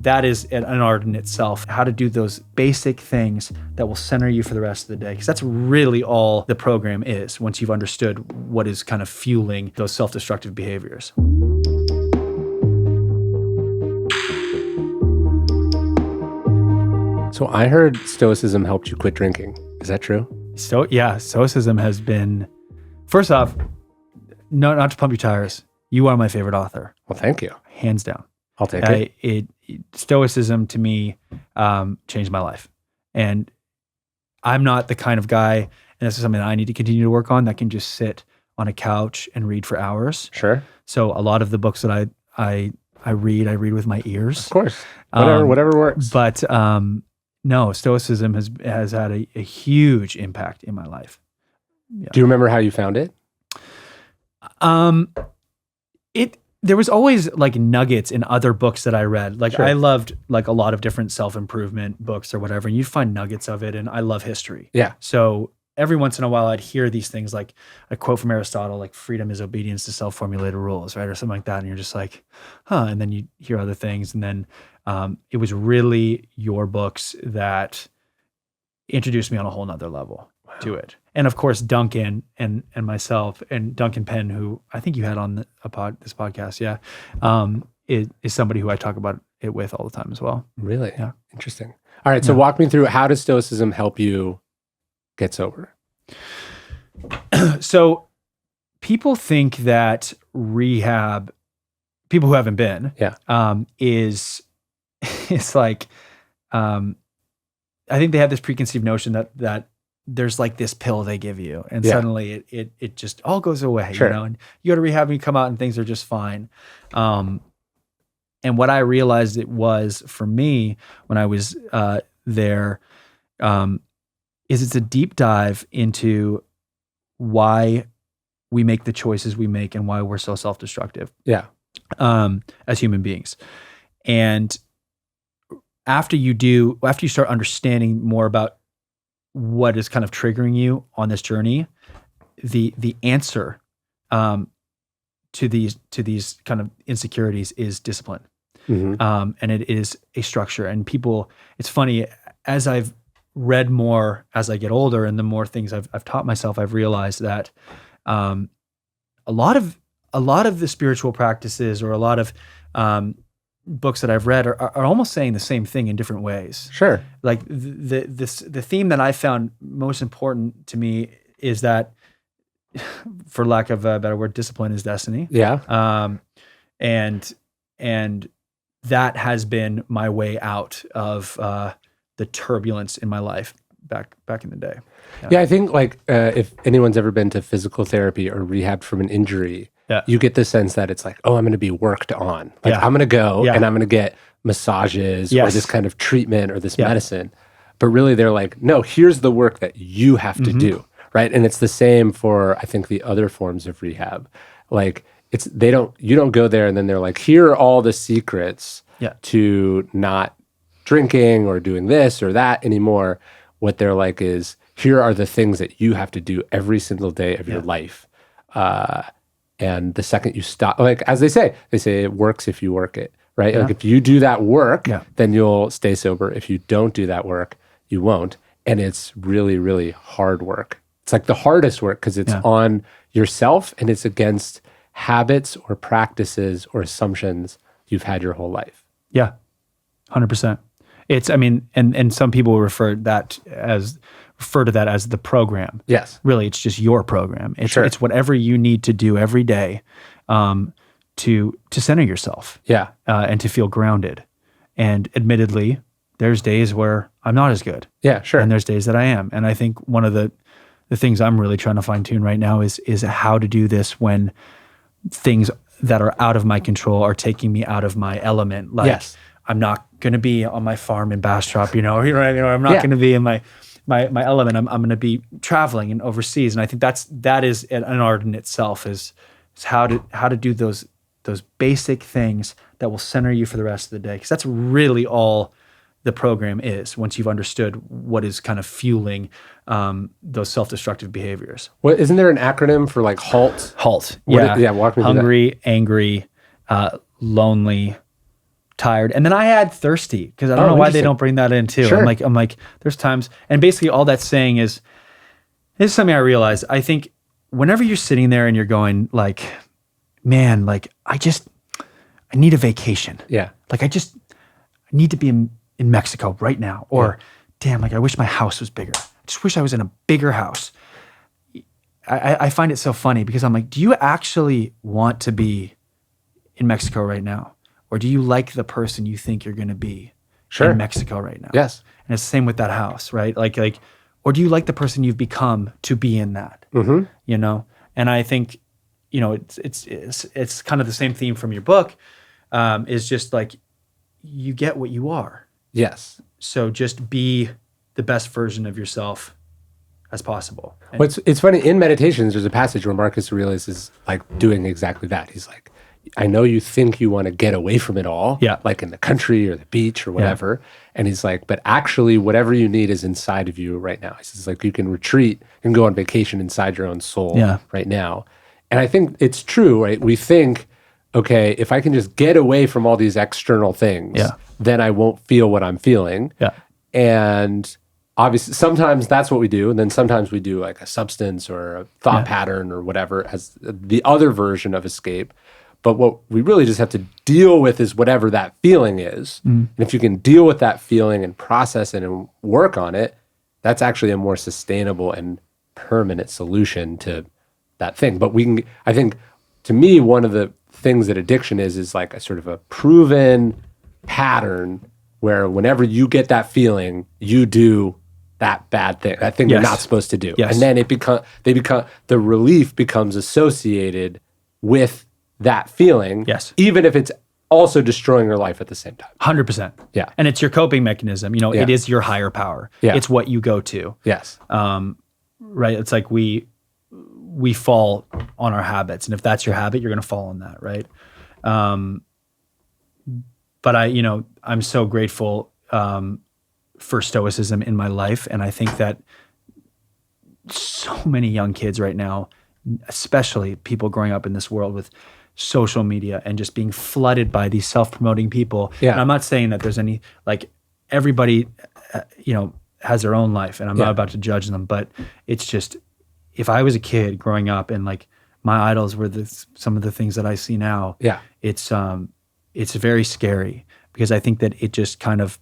that is an art in itself, how to do those basic things that will center you for the rest of the day. Because that's really all the program is, once you've understood what is kind of fueling those self-destructive behaviors. So I heard Stoicism helped you quit drinking. Is that true? Stoicism has been, first off, not to pump your tires, you are my favorite author. Well, thank you. Hands down. I'll take it. Stoicism to me changed my life. And I'm not the kind of guy, and this is something that I need to continue to work on, that can just sit on a couch and read for hours. Sure. So a lot of the books that I read with my ears. Of course. Whatever works. But no, Stoicism has had a huge impact in my life. Yeah. Do you remember how you found it? There was always like nuggets in other books that I read. Like Sure. I loved like a lot of different self-improvement books or whatever, and you'd find nuggets of it. And I love history. Yeah. So every once in a while I'd hear these things, like a quote from Aristotle, like freedom is obedience to self-formulated rules, right? Or something like that. And you're just like, huh. And then you hear other things. And then it was really your books that introduced me on a whole nother level to it. And of course, Duncan and myself, and Duncan Penn, who I think you had on this podcast, is somebody who I talk about it with all the time as well. Really? Yeah. Interesting. All right. So walk me through, how does Stoicism help you get sober? So people think that rehab, people who haven't been, is like, I think they have this preconceived notion that there's like this pill they give you, and suddenly it just all goes away, Sure. and you go to rehab and you come out and things are just fine. And what I realized it was for me when I was there, is it's a deep dive into why we make the choices we make and why we're so self-destructive. Yeah. As human beings. And after you start understanding more about what is kind of triggering you on this journey, the answer to these kind of insecurities is discipline. Mm-hmm. And it is a structure. And people, it's funny, as I've read more as I get older, and the more things I've taught myself, I've realized that a lot of the spiritual practices, or a lot of books that I've read are almost saying the same thing in different ways. Sure. Like the theme that I found most important to me is that, for lack of a better word, discipline is destiny. Yeah. And that has been my way out of the turbulence in my life back in the day. Yeah, I think like if anyone's ever been to physical therapy or rehabbed from an injury, you get the sense that it's like, oh, I'm going to be worked on. Like I'm going to go and I'm going to get massages or this kind of treatment or this medicine. But really they're like, no, here's the work that you have to do, right? And it's the same for, I think, the other forms of rehab. Like you don't go there and then they're like, here are all the secrets to not drinking or doing this or that anymore. What they're like is, here are the things that you have to do every single day of your life. And the second you stop, like as they say it works if you work it, right? Like if you do that work, then you'll stay sober. If you don't do that work, you won't. And it's really, really hard work. It's like the hardest work because it's on yourself and it's against habits or practices or assumptions you've had your whole life. Yeah, 100%. And some people refer to that as the program. Yes. Really, it's just your program. It's whatever you need to do every day to center yourself. Yeah. And to feel grounded. And admittedly, there's days where I'm not as good. Yeah, sure. And there's days that I am. And I think one of the things I'm really trying to fine tune right now is how to do this when things that are out of my control are taking me out of my element. Like I'm not going to be on my farm in Bastrop, or I'm not going to be in my element. I'm going to be traveling and overseas. And I think that is an art in itself, is how to do those basic things that will center you for the rest of the day. Because that's really all the program is, once you've understood what is kind of fueling those self-destructive behaviors. Well, isn't there an acronym for like HALT? HALT. Walk me through Hungry, angry, lonely, tired. And then I add thirsty because I don't know why they don't bring that in too. Sure. I'm like, there's times, and basically all that's saying is, this is something I realized. I think whenever you're sitting there and you're going like, man, like I need a vacation. Yeah. Like I need to be in Mexico right now. Or damn, like I wish my house was bigger. I just wish I was in a bigger house. I find it so funny because I'm like, do you actually want to be in Mexico right now? Or do you like the person you think you're going to be in Mexico right now? Yes. And it's the same with that house, right? Like, or do you like the person you've become to be in that? Mm-hmm. You know? And I think, you know, it's kind of the same theme from your book, is just like, you get what you are. Yes. So just be the best version of yourself as possible. Well, it's funny, in Meditations, there's a passage where Marcus Aurelius is like doing exactly that. He's like, I know you think you want to get away from it all, like in the country or the beach or whatever. Yeah. And he's like, but actually whatever you need is inside of you right now. He says like, you can retreat and go on vacation inside your own soul right now. And I think it's true, right? We think, okay, if I can just get away from all these external things, then I won't feel what I'm feeling. Yeah. And obviously, sometimes that's what we do. And then sometimes we do like a substance or a thought pattern or whatever as the other version of escape. But what we really just have to deal with is whatever that feeling is. And if you can deal with that feeling and process it and work on it, that's actually a more sustainable and permanent solution to that thing. But I think, to me, one of the things that addiction is like a sort of a proven pattern where whenever you get that feeling, you do that bad thing, that thing you're not supposed to do. And then the relief becomes associated with that feeling, even if it's also destroying your life at the same time. 100%. Yeah. And it's your coping mechanism. You know, it is your higher power. Yeah. It's what you go to. Yes. Right. It's like we fall on our habits. And if that's your habit, you're going to fall on that. Right. But I'm so grateful for Stoicism in my life. And I think that so many young kids right now, especially people growing up in this world with social media and just being flooded by these self-promoting people. Yeah. And I'm not saying that there's any, like, everybody, has their own life, and I'm not about to judge them, but it's just, if I was a kid growing up and like my idols were some of the things that I see now, it's very scary because I think that it just kind of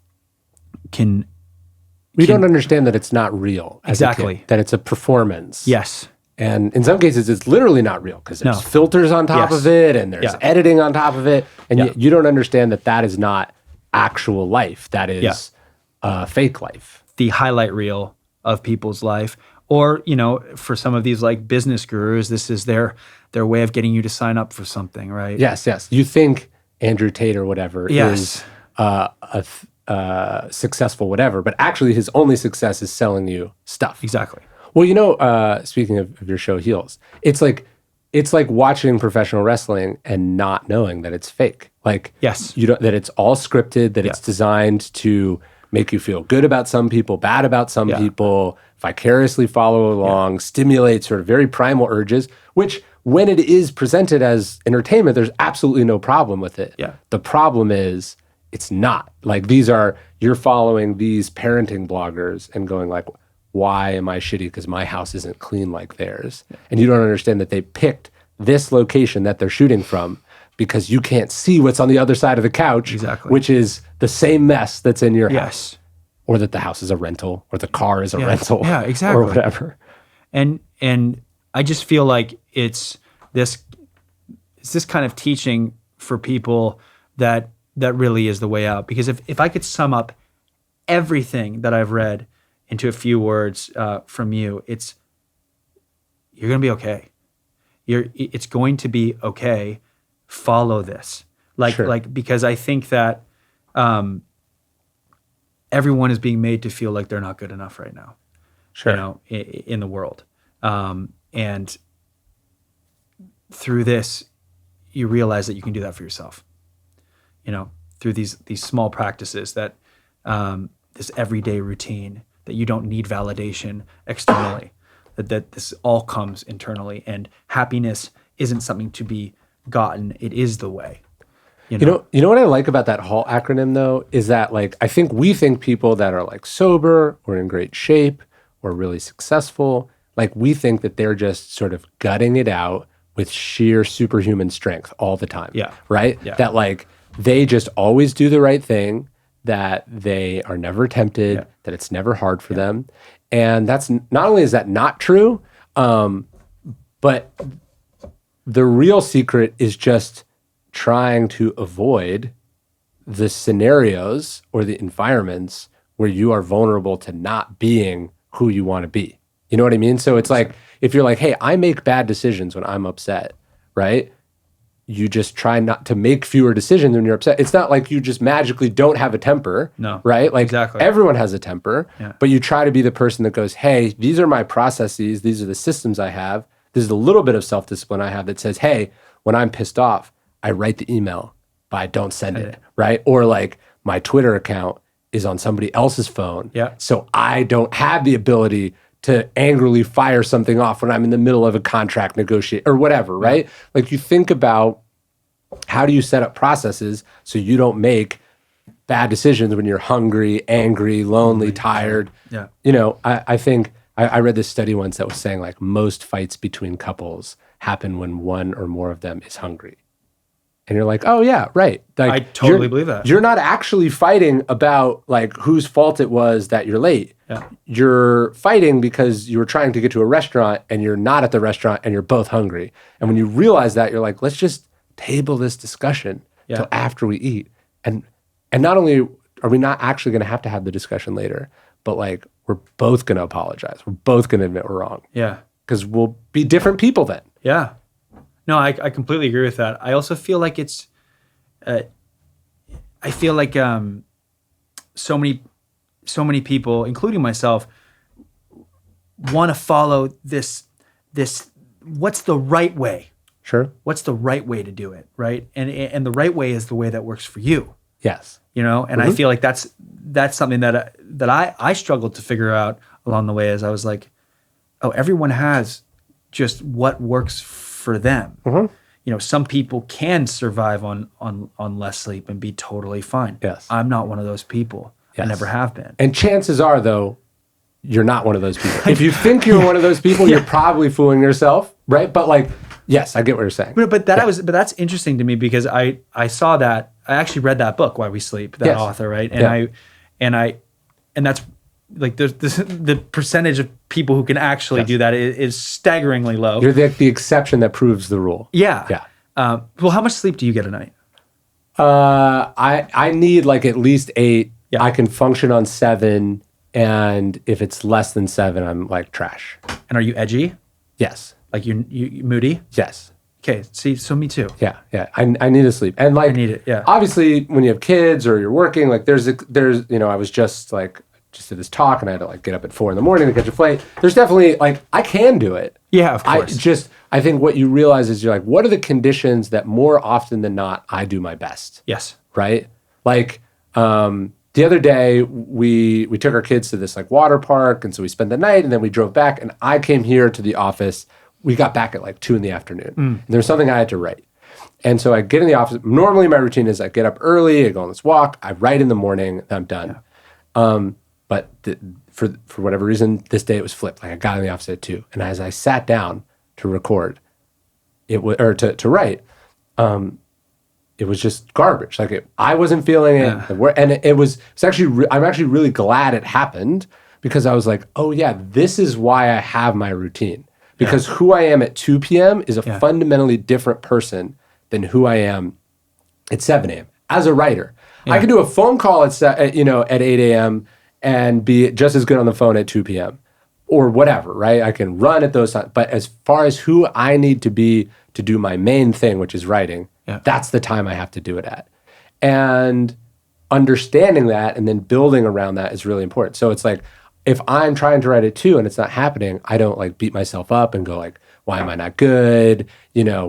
we don't understand that it's not real. Exactly. That it's a performance. Yes. And in some cases, it's literally not real because there's filters on top of it and there's editing on top of it. And you don't understand that is not actual life. That is fake life. The highlight reel of people's life. Or, for some of these like business gurus, this is their way of getting you to sign up for something, right? Yes, yes. You think Andrew Tate or whatever is successful whatever, but actually his only success is selling you stuff. Exactly. Well, speaking of your show Heels, it's like watching professional wrestling and not knowing that it's fake. Like, that it's all scripted, that it's designed to make you feel good about some people, bad about some people, vicariously follow along, stimulate sort of very primal urges, which when it is presented as entertainment, there's absolutely no problem with it. Yeah. The problem is it's not. Like, you're following these parenting bloggers and going like, why am I shitty because my house isn't clean like theirs? Yeah. And you don't understand that they picked this location that they're shooting from because you can't see what's on the other side of the couch, which is the same mess that's in your house. Or that the house is a rental or the car is a rental or whatever. And I just feel like it's this kind of teaching for people that really is the way out. Because if I could sum up everything that I've read into a few words from you, it's, you're going to be okay. It's going to be okay. Follow this. Because I think that everyone is being made to feel like they're not good enough right now. Sure. In the world. And through this, you realize that you can do that for yourself. Through these small practices, that this everyday routine, that you don't need validation externally, that this all comes internally, and happiness isn't something to be gotten. It is the way. You know what I like about that HALT acronym though is that like I think we think people that are like sober or in great shape or really successful, like we think that they're just sort of gutting it out with sheer superhuman strength all the time. Yeah. Right? Yeah. That like they just always do the right thing, that they are never tempted, that it's never hard for them. And that's not only is that not true, but the real secret is just trying to avoid the scenarios or the environments where you are vulnerable to not being who you want to be. You know what I mean? So it's like, if you're like, hey, I make bad decisions when I'm upset, right? You just try not to make fewer decisions when you're upset. It's not like you just magically don't have a temper, right? Like everyone has a temper, but you try to be the person that goes, hey, these are my processes. These are the systems I have. This is a little bit of self-discipline I have that says, hey, when I'm pissed off, I write the email, but I don't send it, right? Or like my Twitter account is on somebody else's phone. So I don't have the ability to angrily fire something off when I'm in the middle of a contract negotiation or whatever, right? Like you think about how do you set up processes so you don't make bad decisions when you're hungry, angry, lonely, tired. You know, I think I read this study once that was saying like most fights between couples happen when one or more of them is hungry. And you're like, oh yeah, right. Like, I totally believe that. You're not actually fighting about like whose fault it was that you're late. You're fighting because you were trying to get to a restaurant and you're not at the restaurant and you're both hungry. And when you realize that, you're like, let's just table this discussion till after we eat. And not only are we not actually going to have the discussion later, but like we're both going to apologize. We're both going to admit we're wrong. Because we'll be different people then. No, I completely agree with that. I also feel like it's, I feel like so many people, including myself, want to follow this. What's the right way? What's the right way to do it, right? And the right way is the way that works for you. You know, and I feel like that's something that I struggled to figure out along the way as I was like, oh, everyone has just what works for them. You know, some people can survive on less sleep and be totally fine. I'm not one of those people. I never have been. And chances are, though, you're not one of those people. If you think you're one of those people, you're probably fooling yourself, right? But like, yes, I get what you're saying. But that's interesting to me because I saw that. I actually read that book, Why We Sleep, that author, right? And that's like the percentage of people who can actually do that is staggeringly low. You're the exception that proves the rule. Well, how much sleep do you get a night? I need like at least 8. I can function on 7, and if it's less than 7, I'm like trash. And are you edgy? Yes. Like you moody? Yes. Okay. See, so me too. Yeah. I need to sleep, and like I need it. Yeah. Obviously, when you have kids or you're working, like there's you know, I was just did this talk and I had to like get up at 4 a.m. to catch a flight. There's definitely like, I can do it. Yeah, of course. I think what you realize is you're like, what are the conditions that more often than not, I do my best? Yes. Right? Like, the other day we took our kids to this like water park. And so we spent the night and then we drove back and I came here to the office. We got back at like 2 PM. And there was something I had to write. And so I get in the office. Normally my routine is I get up early, I go on this walk, I write in the morning, then I'm done. But for whatever reason, this day it was flipped. Like I got in the office at 2, and as I sat down to record, to write, it was just garbage. Like I wasn't feeling it, and it's actually. I'm actually really glad it happened because I was like, oh yeah, this is why I have my routine. Because who I am at 2 PM is a fundamentally different person than who I am at 7 AM as a writer. I can do a phone call at 8 AM. And be just as good on the phone at 2 PM or whatever, right? I can run at those times. But as far as who I need to be to do my main thing, which is writing, that's the time I have to do it at. And understanding that and then building around that is really important. So it's like, if I'm trying to write at 2 and it's not happening, I don't like beat myself up and go like, why am I not good? You know,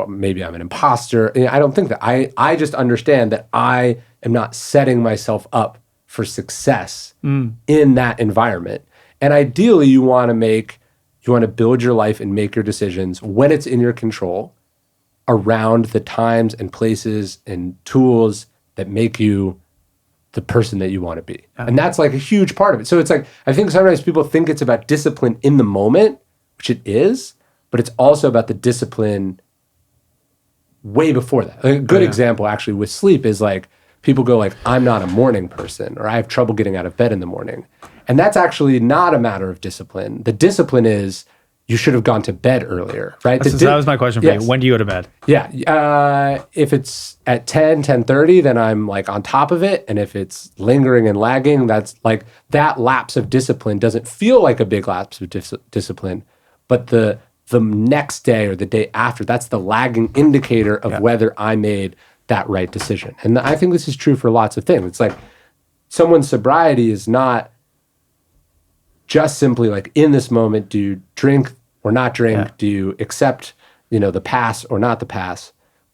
maybe I'm an imposter. You know, I don't think that. I just understand that I am not setting myself up for success in that environment. And ideally you want to build your life and make your decisions when it's in your control around the times and places and tools that make you the person that you want to be. And that's like a huge part of it. So it's like, I think sometimes people think it's about discipline in the moment, which it is, but it's also about the discipline way before that. A good example actually with sleep is like, people go like, I'm not a morning person, or I have trouble getting out of bed in the morning. And that's actually not a matter of discipline. The discipline is, you should have gone to bed earlier, right? So that was my question for you. When do you go to bed? Yeah. If it's at 10:30, then I'm like on top of it. And if it's lingering and lagging, that's like that lapse of discipline doesn't feel like a big lapse of discipline. But the next day or the day after, that's the lagging indicator of whether I made that right decision. And I think this is true for lots of things. It's like someone's sobriety is not just simply like in this moment, do you drink or not drink? Do you accept, the pass or not the pass?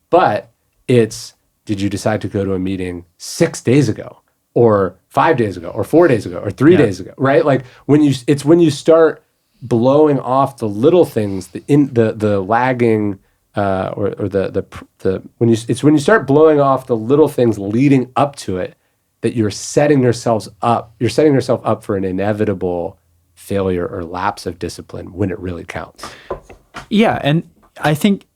But it's, did you decide to go to a meeting 6 days ago or 5 days ago or 4 days ago or 3 days ago, right? Like when you start blowing off the little things, the lagging, when you start blowing off the little things leading up to it, that you're setting yourself up for an inevitable failure or lapse of discipline when it really counts. Yeah, and I think,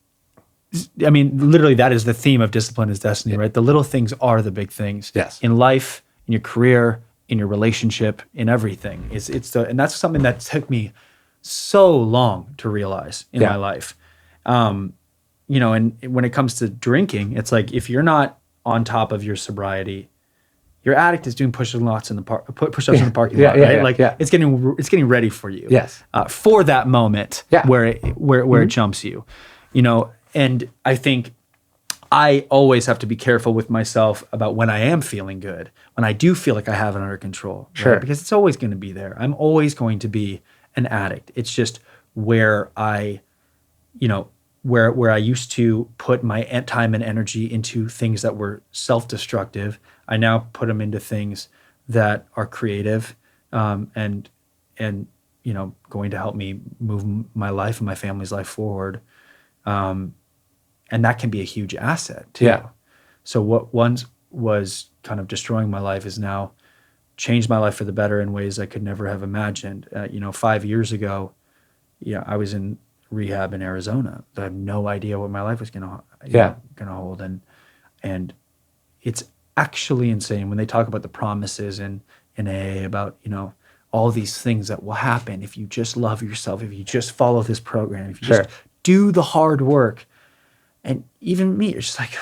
literally that is the theme of Discipline is Destiny, right? The little things are the big things. Yes. In life, in your career, in your relationship, in everything. And that's something that took me so long to realize in my life. And when it comes to drinking, it's like if you're not on top of your sobriety, your addict is doing push-ups in the parking lot, right? It's getting ready for you. Yes. For that moment where it jumps you, and I think I always have to be careful with myself about when I am feeling good, when I do feel like I have it under control, sure, right? Because it's always going to be there. I'm always going to be an addict. It's just where I used to put my time and energy into things that were self-destructive, I now put them into things that are creative, and going to help me move my life and my family's life forward. And that can be a huge asset too. Yeah. So what once was kind of destroying my life is now changed my life for the better in ways I could never have imagined. 5 years ago, I was in rehab in Arizona. I had no idea what my life was going to hold, and it's actually insane when they talk about the promises in AA about all these things that will happen if you just love yourself, if you just follow this program, if you just do the hard work. And even me, it's just like,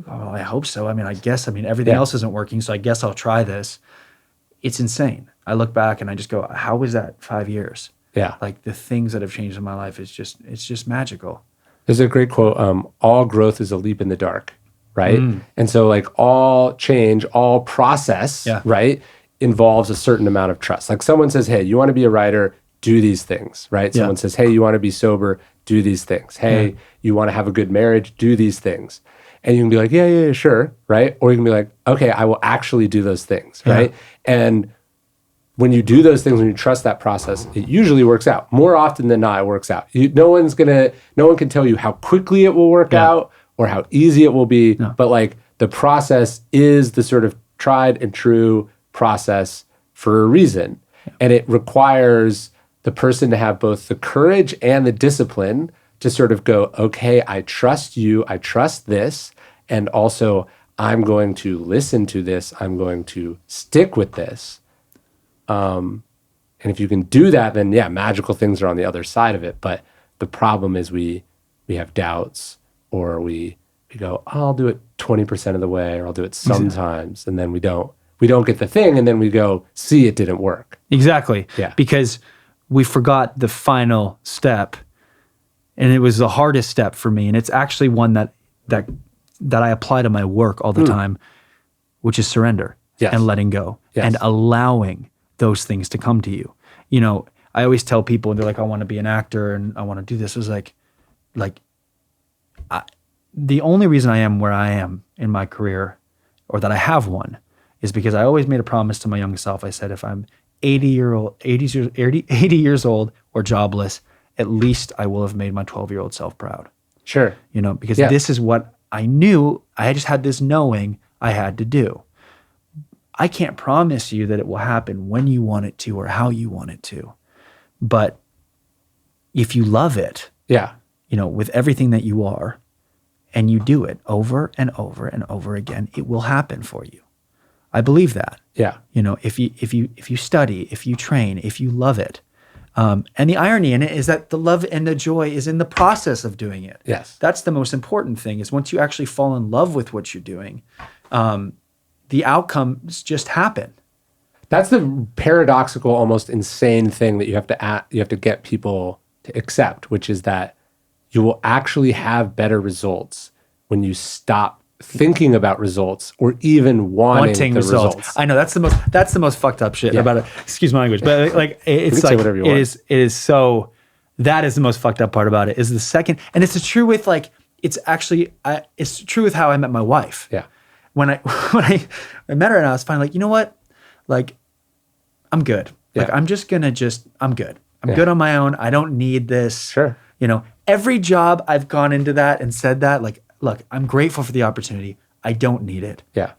oh, I hope so. I guess everything else isn't working, so I guess I'll try this. It's insane. I look back and I just go, how was that 5 years? Yeah. Like the things that have changed in my life, it's just magical. There's a great quote, all growth is a leap in the dark, right? And so like all change, all process, right, involves a certain amount of trust. Like someone says, hey, you want to be a writer, do these things, right? Someone says, hey, you want to be sober, do these things. Hey, you want to have a good marriage, do these things. And you can be like, yeah, sure, right? Or you can be like, okay, I will actually do those things, right? And when you do those things, when you trust that process, it usually works out. More often than not, it works out. No one can tell you how quickly it will work out or how easy it will be. No. But like the process is the sort of tried and true process for a reason. Yeah. And it requires the person to have both the courage and the discipline to sort of go, okay, I trust you, I trust this, and also I'm going to listen to this, I'm going to stick with this. And if you can do that, then magical things are on the other side of it. But the problem is we have doubts, or we go, oh, I'll do it 20% of the way, or I'll do it sometimes, and then we don't get the thing, and then we go, see, it didn't work. Exactly. Yeah. Because we forgot the final step, and it was the hardest step for me, and it's actually one that I apply to my work all the time, which is surrender and letting go and allowing those things to come to you. I always tell people, and they're like, I want to be an actor and I want to do this. It was like the only reason I am where I am in my career, or that I have one, is because I always made a promise to my young self. I said, if I'm 80 years old or jobless, at least I will have made my 12-year-old self proud. Sure. Because this is what I knew. I just had this knowing I had to do. I can't promise you that it will happen when you want it to or how you want it to. But if you love it, with everything that you are, and you do it over and over and over again, it will happen for you. I believe that. Yeah. If you study, if you train, if you love it. And the irony in it is that the love and the joy is in the process of doing it. Yes. That's the most important thing, is once you actually fall in love with what you're doing, the outcomes just happen. That's the paradoxical, almost insane thing that you have to get people to accept, which is that you will actually have better results when you stop thinking about results or even wanting the results. I know that's the most fucked up shit about it. Excuse my language, but it's like it is so. That is the most fucked up part about it. Is the second, and it's true with it's true with how I met my wife. Yeah. When I met her and I was finally like, you know what, like, I'm good. Yeah. Like I'm good. I'm good on my own. I don't need this. Sure. Every job I've gone into that and said that, like, look, I'm grateful for the opportunity. I don't need it. Yeah.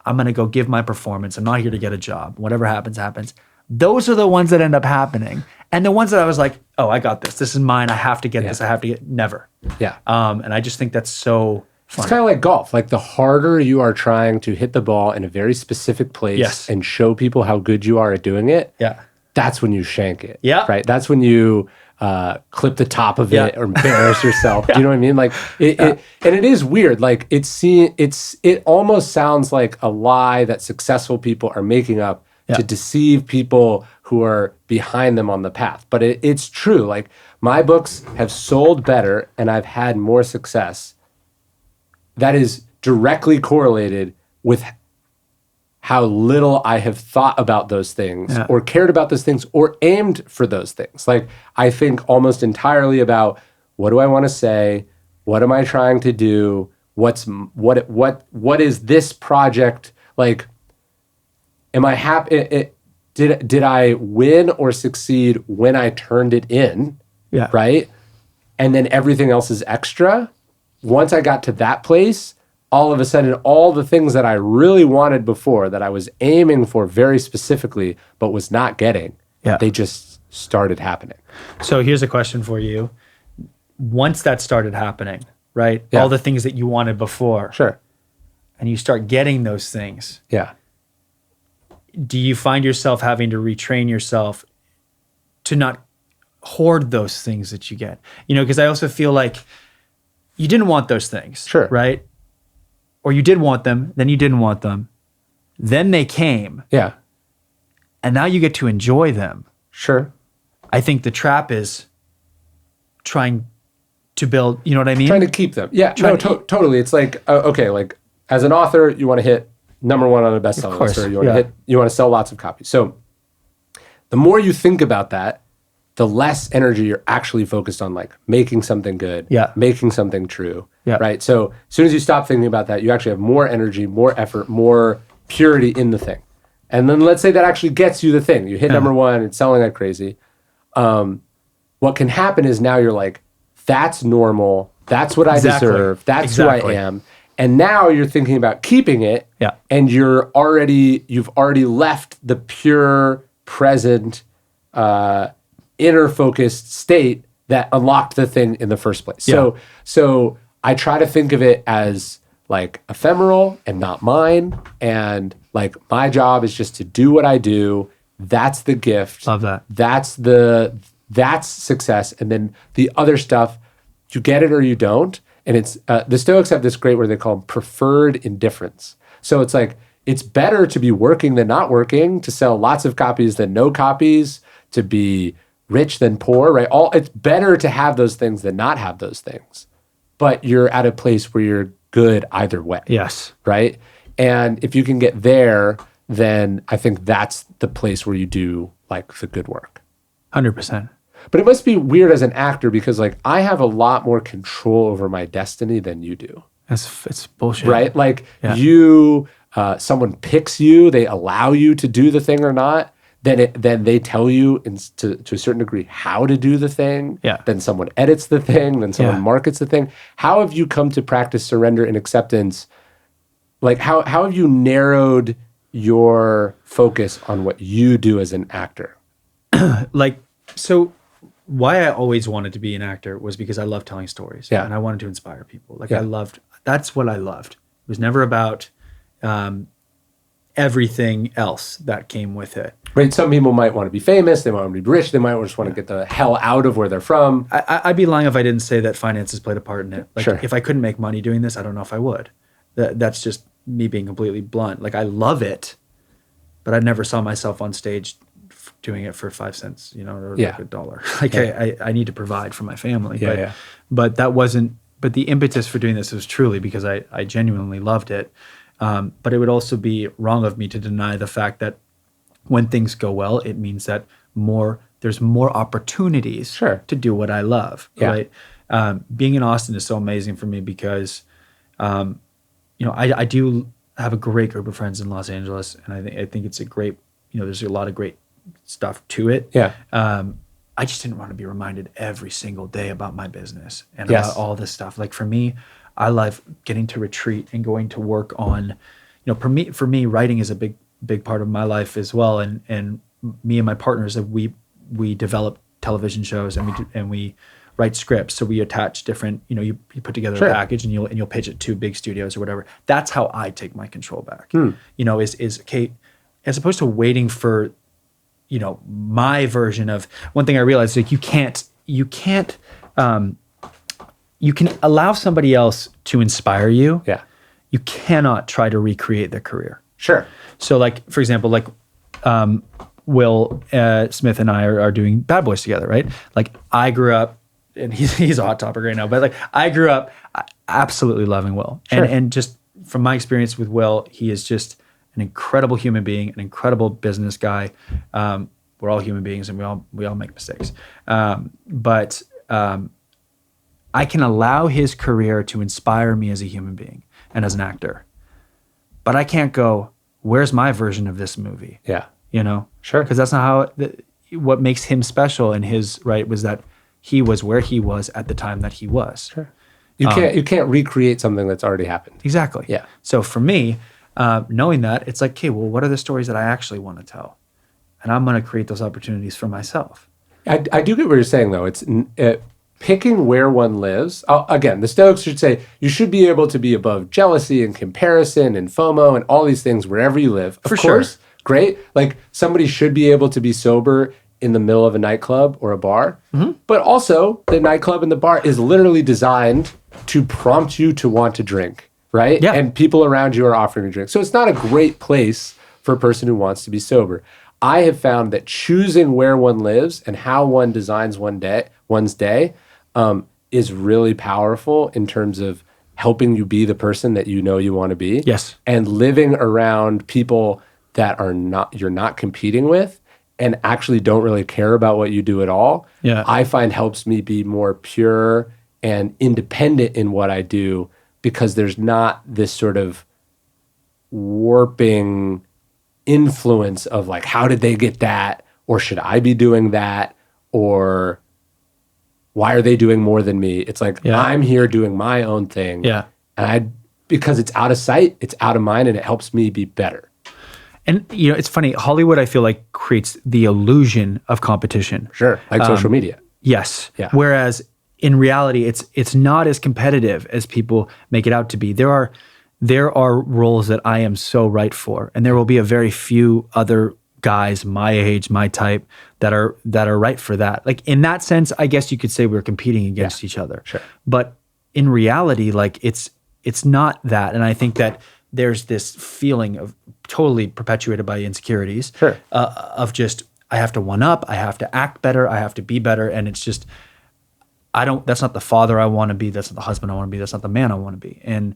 I'm going to go give my performance. I'm not here to get a job. Whatever happens, happens. Those are the ones that end up happening. And the ones that I was like, oh, I got this. This is mine. I have to get this. I have to get, never. Yeah. And I just think that's so fun. It's kind of like golf. Like the harder you are trying to hit the ball in a very specific place and show people how good you are at doing it. Yeah. That's when you shank it. Yeah. Right. That's when you clip the top of it or embarrass yourself. Do you know what I mean? Like and it is weird. Like it almost sounds like a lie that successful people are making up to deceive people who are behind them on the path. But it's true. Like my books have sold better and I've had more success. That is directly correlated with how little I have thought about those things or cared about those things or aimed for those things. Like I think almost entirely about, what do I want to say? What am I trying to do? What is this project? Like, am I happy? Did I win or succeed when I turned it in? Yeah. Right? And then everything else is extra. Once I got to that place, all of a sudden, all the things that I really wanted before, that I was aiming for very specifically, but was not getting, they just started happening. So here's a question for you. Once that started happening, right? All the things that you wanted before. Sure. And you start getting those things. Yeah. Do you find yourself having to retrain yourself to not hoard those things that you get? Because I also feel like you didn't want those things. Sure. Right? Or you did want them, then you didn't want them. Then they came. Yeah. And now you get to enjoy them. Sure. I think the trap is trying to build, you know what I mean? Trying to keep them. Yeah, totally. It's like, okay, like as an author, you want to hit number one on a bestseller list, or you want to sell lots of copies. So the more you think about that, the less energy you're actually focused on, like making something good, making something true, right? So as soon as you stop thinking about that, you actually have more energy, more effort, more purity in the thing. And then let's say that actually gets you the thing. You hit number one, it's selling like crazy. What can happen is now you're like, that's normal, that's what I deserve, that's who I am. And now you're thinking about keeping it, and you've already left the pure, present, inner focused state that unlocked the thing in the first place. So I try to think of it as like ephemeral and not mine. And like my job is just to do what I do. That's the gift. Love that. That's success. And then the other stuff, you get it or you don't. And it's the Stoics have this great word they call preferred indifference. So it's like, it's better to be working than not working, to sell lots of copies than no copies, to be rich than poor, right? It's better to have those things than not have those things. But you're at a place where you're good either way. Yes. Right? And if you can get there, then I think that's the place where you do like the good work. 100%. But it must be weird as an actor because like I have a lot more control over my destiny than you do. It's bullshit. Right? Like you, someone picks you, they allow you to do the thing or not. then they tell you to a certain degree how to do the thing. Yeah. Then someone edits the thing. Then someone markets the thing. How have you come to practice surrender and acceptance? Like how have you narrowed your focus on what you do as an actor? So why I always wanted to be an actor was because I love telling stories. Yeah. And I wanted to inspire people. That's what I loved. It was never about everything else that came with it. Right. Some people might want to be famous. They might want to be rich. They might just want to get the hell out of where they're from. I'd be lying if I didn't say that finances played a part in it. Sure. If I couldn't make money doing this, I don't know if I would. That's just me being completely blunt. Like, I love it, but I never saw myself on stage doing it for 5 cents, or like $1. I need to provide for my family. But that wasn't. But the impetus for doing this was truly because I genuinely loved it. But it would also be wrong of me to deny the fact that when things go well, it means that there's more opportunities to do what I love. Right. Being in Austin is so amazing for me because, I do have a great group of friends in Los Angeles, and I think it's a great, there's a lot of great stuff to it. Yeah. I just didn't want to be reminded every single day about my business and about all this stuff. Like, for me, I love getting to retreat and going to work on, for me, writing is a big part of my life as well. And me and my partners, we develop television shows and we write scripts. So we attach different, you put together a package and you'll pitch it to big studios or whatever. That's how I take my control back. Is okay, as opposed to waiting for, my version of. One thing I realized, like, you can allow somebody else to inspire you. Yeah. You cannot try to recreate their career. Sure. So, like, for example, like, Will Smith and I are doing Bad Boys together, right? Like, I grew up, and he's a hot topic right now, but like, I grew up absolutely loving Will. Sure. And just from my experience with Will, he is just an incredible human being, an incredible business guy. We're all human beings, and we all make mistakes. But I can allow his career to inspire me as a human being and as an actor. But I can't go, where's my version of this movie? Yeah. Sure. Because that's not how, what makes him special, and his right was that he was where he was at the time that he was. Sure. You can't recreate something that's already happened. Exactly. Yeah. So for me, knowing that, it's like, okay, well, what are the stories that I actually want to tell? And I'm going to create those opportunities for myself. I do get what you're saying, though. It's picking where one lives. Again, the Stoics should say you should be able to be above jealousy and comparison and FOMO and all these things wherever you live. Of course, great. Like, somebody should be able to be sober in the middle of a nightclub or a bar. Mm-hmm. But also, the nightclub and the bar is literally designed to prompt you to want to drink, right? Yeah. And people around you are offering a drink. So it's not a great place for a person who wants to be sober. I have found that choosing where one lives and how one designs one's day is really powerful in terms of helping you be the person that you know you want to be. Yes. And living around people that you're not competing with and actually don't really care about what you do at all. Yeah. I find helps me be more pure and independent in what I do, because there's not this sort of warping influence of like, how did they get that? Or should I be doing that? Or why are they doing more than me? It's like, I'm here doing my own thing. Yeah. And because it's out of sight, it's out of mind, and it helps me be better. And, it's funny, Hollywood, I feel like, creates the illusion of competition. Sure. Like social media. Yes. Yeah. Whereas in reality, it's not as competitive as people make it out to be. There are roles that I am so right for, and there will be a very few other guys my age, my type, that are right for that. Like, in that sense, I guess you could say we're competing against each other. Sure. But in reality, like, it's not that. And I think that there's this feeling of totally perpetuated by insecurities. Sure. Of just, I have to one up, I have to act better, I have to be better, and it's just, that's not the father I want to be, that's not the husband I want to be, that's not the man I want to be. And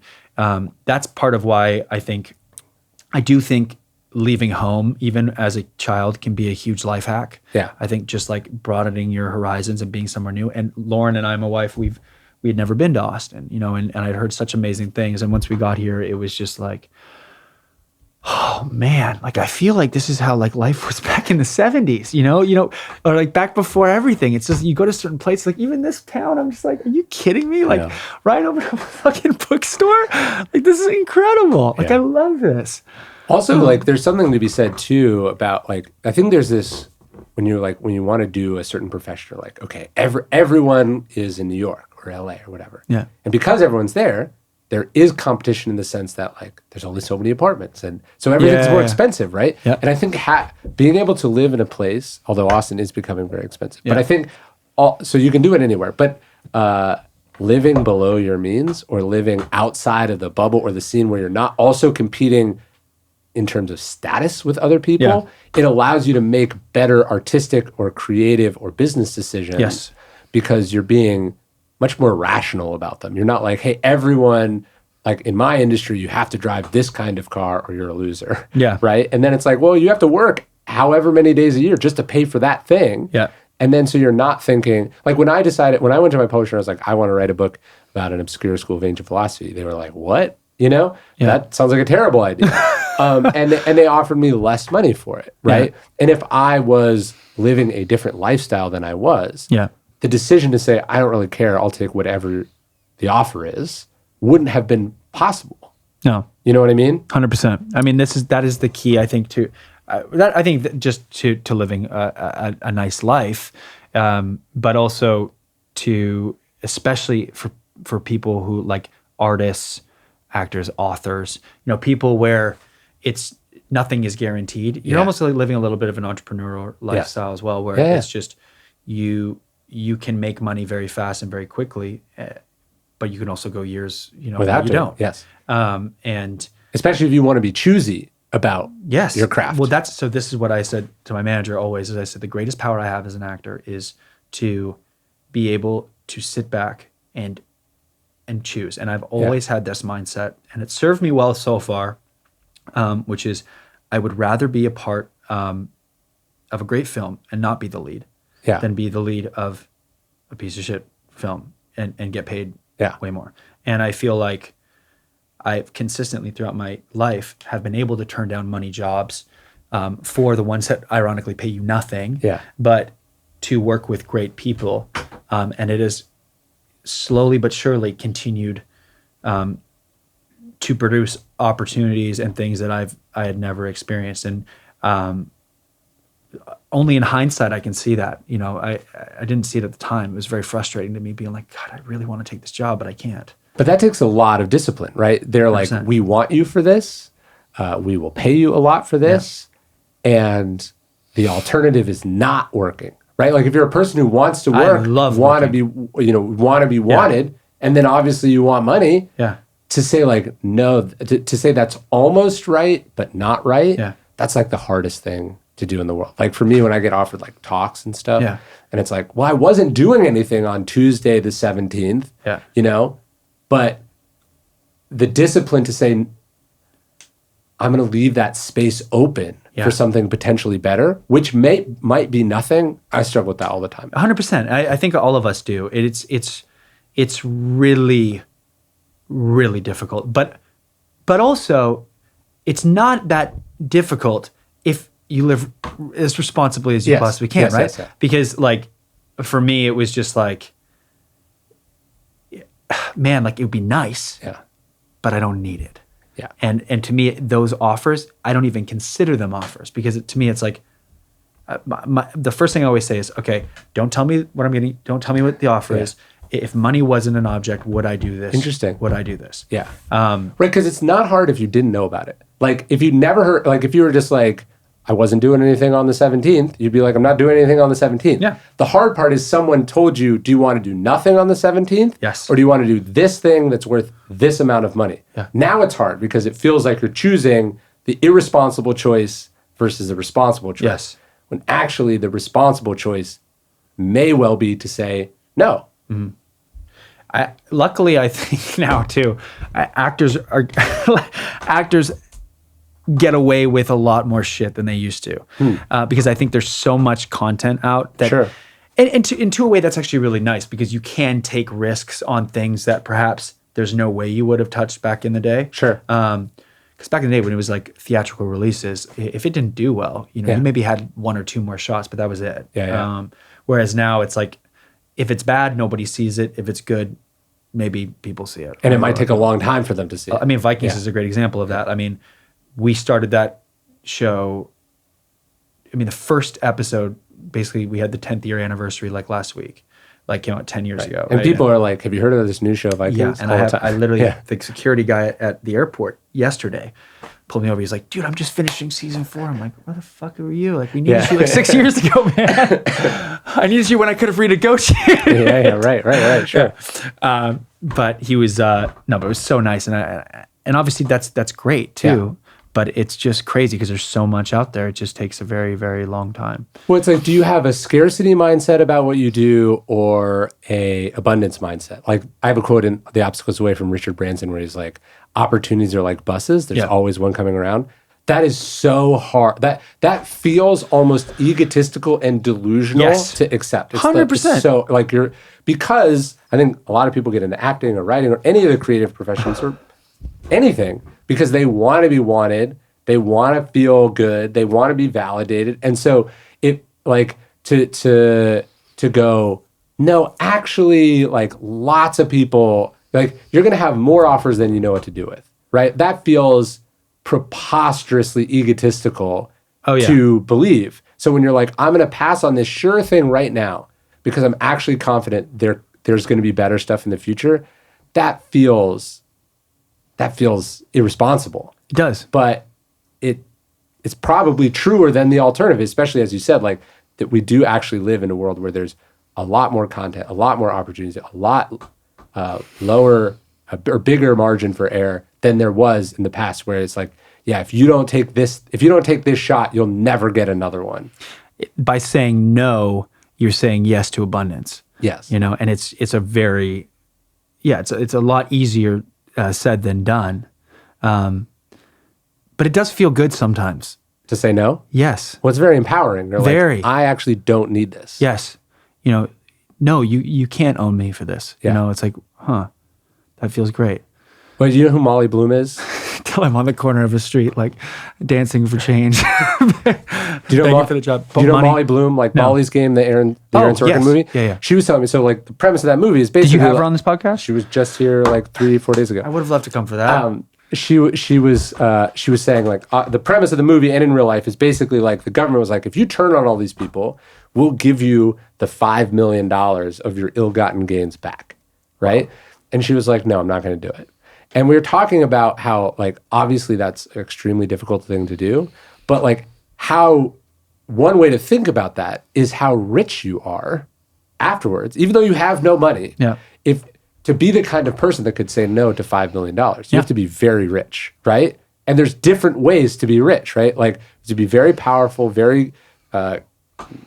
that's part of why I do think leaving home, even as a child, can be a huge life hack. Yeah. I think just like broadening your horizons and being somewhere new. And Lauren and I, my wife, we had never been to Austin, and I'd heard such amazing things. And once we got here, it was just like, oh man, like I feel like this is how like life was back in the 70s, or like back before everything. It's just, you go to certain places, like even this town, I'm just like, are you kidding me? Like right over to a fucking bookstore? Like this is incredible. Like I love this. Also, like there's something to be said too about like, I think there's this, when you want to do a certain profession, you're like, okay, everyone is in New York or LA or whatever. Yeah. And because everyone's there is competition in the sense that like there's only so many apartments, and so everything's more expensive, right? Yeah. And I think being able to live in a place, although Austin is becoming very expensive, but I think so you can do it anywhere, but living below your means or living outside of the bubble or the scene where you're not also competing in terms of status with other people, it allows you to make better artistic or creative or business decisions because you're being much more rational about them. You're not like, hey, everyone, like in my industry, you have to drive this kind of car or you're a loser. Yeah. Right? And then it's like, well, you have to work however many days a year just to pay for that thing. Yeah. And then so you're not thinking, like when I went to my publisher, I was like, I want to write a book about an obscure school of ancient philosophy. They were like, what? That sounds like a terrible idea. And they offered me less money for it, right? Yeah. And if I was living a different lifestyle than I was, the decision to say, I don't really care, I'll take whatever the offer is, wouldn't have been possible. No. You know what I mean? 100%. I mean, that is the key, I think, to just to living a nice life, but also to, especially for people who like artists, actors, authors, people where nothing is guaranteed. You're almost like living a little bit of an entrepreneurial lifestyle as well, where it's just you can make money very fast and very quickly, but you can also go years, without you don't. Yes. And especially if you want to be choosy about your craft. Well, this is what I said to my manager always, is I said, the greatest power I have as an actor is to be able to sit back and choose. And I've always had this mindset, and it served me well so far, which is I would rather be a part of a great film and not be the lead than be the lead of a piece of shit film and get paid way more. And I feel like I've consistently throughout my life have been able to turn down money jobs for the ones that ironically pay you nothing, but to work with great people. And it has slowly but surely continued to produce opportunities and things that I had never experienced. And only in hindsight I can see that. I didn't see it at the time. It was very frustrating to me, being like, God, I really want to take this job, but I can't. But that takes a lot of discipline, right? They're 100%. Like, we want you for this. We will pay you a lot for this. And the alternative is not working, right? Like if you're a person who wants to work, want to be wanted, and then obviously you want money, to say like, no, to say that's almost right, but not right, that's like the hardest thing to do in the world. Like for me, when I get offered like talks and stuff, and it's like, well, I wasn't doing anything on Tuesday the 17th, but the discipline to say, I'm going to leave that space open for something potentially better, which might be nothing. I struggle with that all the time. 100%. I think all of us do. It's really, really difficult. But also, it's not that difficult if you live as responsibly as you possibly can, right? Yes. Because like, for me, it was just like, man, like it would be nice, but I don't need it. Yeah. And to me, those offers, I don't even consider them offers, because to me, it's like, the first thing I always say is, okay, don't tell me what I'm getting. Don't tell me what the offer is. If money wasn't an object, would I do this? Interesting. Would I do this? Yeah. Right. Because it's not hard if you didn't know about it. Like if you never heard, like if you were just like, I wasn't doing anything on the 17th, you'd be like, I'm not doing anything on the 17th. Yeah. The hard part is someone told you, do you want to do nothing on the 17th? Yes. Or do you want to do this thing that's worth this amount of money? Yeah. Now it's hard because it feels like you're choosing the irresponsible choice versus the responsible choice. Yes. When actually the responsible choice may well be to say no. Mm-hmm. Luckily, I think now too, actors get away with a lot more shit than they used to, because I think there's so much content out that, and to a way that's actually really nice, because you can take risks on things that perhaps there's no way you would have touched back in the day. Sure. because back in the day when it was like theatrical releases, if it didn't do well, you maybe had 1 or 2 more shots, but that was it. Whereas now it's like, if it's bad, nobody sees it. If it's good, maybe people see it. And it might take a long time for them to see it. I mean, Vikings is a great example of that. I mean, we started that show. I mean, the first episode, basically, we had the 10th year anniversary like last week, like came out 10 years ago. And people are like, have you heard of this new show, Vikings? Yeah, and I literally, the security guy at the airport yesterday pulled me over. He's like, dude, I'm just finishing season 4. I'm like, where the fuck were you? Like, we needed you like 6 years ago, man. I needed you when I could have renegotiated. Right, sure. But he was, but it was so nice. And obviously that's great too. Yeah. But it's just crazy because there's so much out there. It just takes a very, very long time. Well, it's like, do you have a scarcity mindset about what you do or a abundance mindset? Like, I have a quote in The Obstacles Away from Richard Branson where he's like, opportunities are like buses. There's always one coming around. That is so hard. That feels almost egotistical and delusional to accept. It's 100%. Like, because I think a lot of people get into acting or writing or any of the creative professions or anything because they want to be wanted, they want to feel good, they want to be validated. And so it like to go, no, actually, like lots of people, like you're going to have more offers than you know what to do with, right? That feels preposterously egotistical to believe. So when you're like, I'm going to pass on this sure thing right now because I'm actually confident there's going to be better stuff in the future, that feels irresponsible. It does. But it's probably truer than the alternative, especially as you said, like that we do actually live in a world where there's a lot more content, a lot more opportunities, a lot lower or bigger margin for error than there was in the past, where it's like, yeah, if you don't take this shot, you'll never get another one. By saying no, you're saying yes to abundance. Yes. And it's a very, it's a lot easier said than done. But it does feel good sometimes. To say no? Yes. Well, it's very empowering. You're very. Like, I actually don't need this. Yes. No, you can't own me for this. Yeah. It's like, that feels great. Well, do you know who Molly Bloom is? Till I'm on the corner of a street, like dancing for change. Do you know for the job? Do you know Molly Bloom, like Molly's Game, the Aaron Sorkin movie? Yeah. She was telling me, so like the premise of that movie is basically. Did you have her on this podcast? She was just here like 3-4 days ago. I would have loved to come for that. She was saying like the premise of the movie and in real life is basically like the government was like, if you turn on all these people, we'll give you the $5 million of your ill-gotten gains back, right? And she was like, no, I'm not going to do it. And we were talking about how, like, obviously that's an extremely difficult thing to do, but like how one way to think about that is how rich you are afterwards, even though you have no money. Yeah. If to be the kind of person that could say no to $5 million, you have to be very rich, right? And there's different ways to be rich, right? Like to be very powerful, very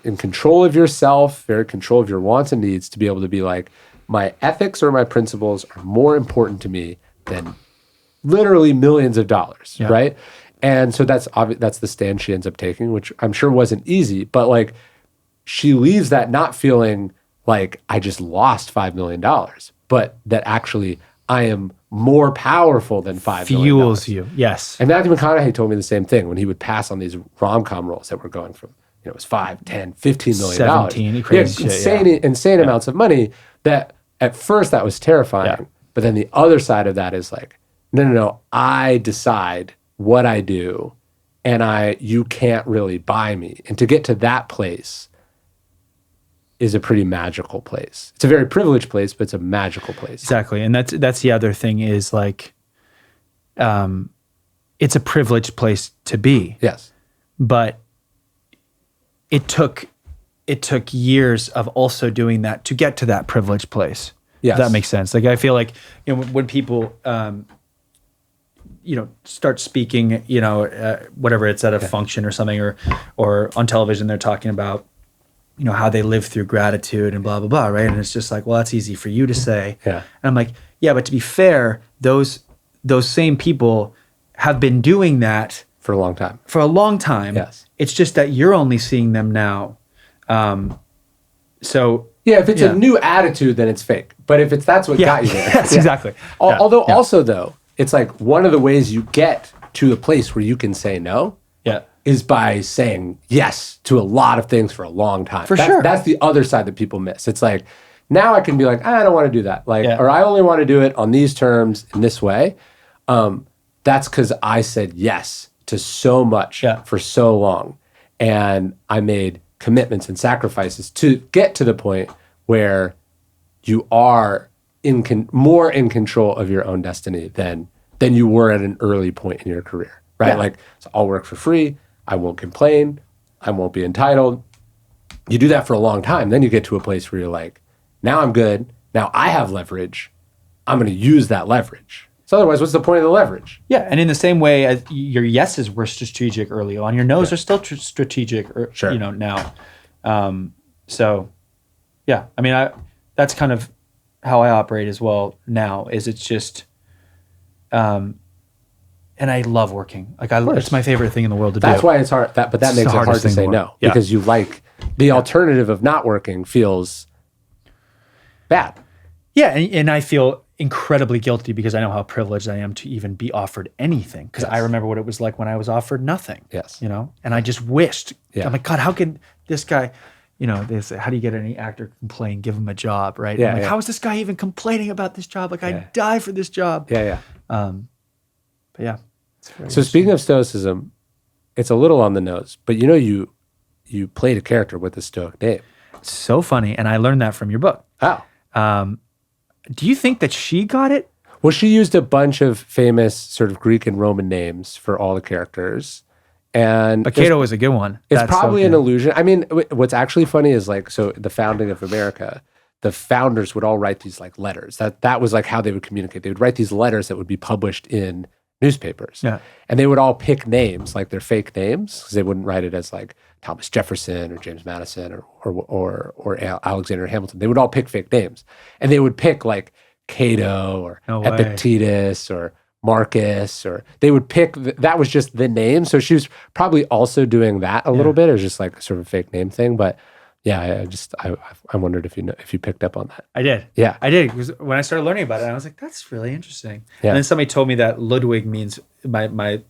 in control of yourself, very control of your wants and needs, to be able to be like, my ethics or my principles are more important to me than literally millions of dollars, right? And so that's the stand she ends up taking, which I'm sure wasn't easy, but like she leaves that not feeling like I just lost $5 million, but that actually I am more powerful than $5 million. Fuels you, yes. And Matthew McConaughey told me the same thing when he would pass on these rom-com roles that were going from, it was $5, $10, $15 million. 17, crazy shit, insane amounts of money that at first that was terrifying. Yeah. But then the other side of that is like, no, I decide what I do and you can't really buy me. And to get to that place is a pretty magical place. It's a very privileged place, but it's a magical place. Exactly. And that's the other thing is like, it's a privileged place to be. Yes. But it took years of also doing that to get to that privileged place. Yes. If that makes sense. Like I feel like when people start speaking, whatever, it's at a function or something, or on television they're talking about how they live through gratitude and blah blah blah, right? And it's just like, well, that's easy for you to say. Yeah. And I'm like, yeah, but to be fair, those same people have been doing that for a long time. Yes. It's just that you're only seeing them now. So yeah, if it's a new attitude, then it's fake. But if that's what got you there. Yes, exactly. Although also though, it's like one of the ways you get got to a place where you can say no Yeah. is by saying yes to a lot of things for a long time. Sure. That's the other side that people miss. It's like, now I can be like, I don't want to do that. Like, or I only want to do it on these terms in this way. That's because I said yes to so much for so long. And I made commitments and sacrifices to get to the point where you are more in control of your own destiny than you were at an early point in your career, right? Yeah. Like, so I'll work for free. I won't complain. I won't be entitled. You do that for a long time. Then you get to a place where you're like, now I'm good. Now I have leverage. I'm going to use that leverage. So otherwise, what's the point of the leverage? Yeah, and in the same way as your yeses were strategic early on, your nos are still strategic, now. So, yeah, I mean, that's kind of how I operate as well now. Is it's just, and I love working. Like it's my favorite thing in the world to do. That's why it's hard. But that makes it hard to say no because you like the alternative of not working feels bad. Yeah, and I feel incredibly guilty because I know how privileged I am to even be offered anything. Because I remember what it was like when I was offered nothing. Yes. And I just wished. Yeah. I'm like, God, how can this guy, they say, how do you get any actor complain, give him a job, right? Yeah, I'm like, how is this guy even complaining about this job? Like, I'd die for this job. Yeah, yeah. But yeah. So speaking of Stoicism, it's a little on the nose, but you played a character with a Stoic name. It's so funny, and I learned that from your book. How? Do you think that she got it? Well, she used a bunch of famous sort of Greek and Roman names for all the characters. But Cato was a good one. It's probably an illusion. I mean, what's actually funny is so the founding of America, the founders would all write these like letters. That was like how they would communicate. They would write these letters that would be published in newspapers. Yeah. And they would all pick names, like their fake names, because they wouldn't write it as like Thomas Jefferson or James Madison or Alexander Hamilton. They would all pick fake names. And they would pick like Cato or Epictetus or Marcus, or they would pick, that was just the name. So she was probably also doing that a little bit. It was just like sort of a fake name thing. But yeah, I wondered if you picked up on that. I did. Yeah. I did. Because when I started learning about it, I was like, that's really interesting. Yeah. And then somebody told me that Ludwig means, my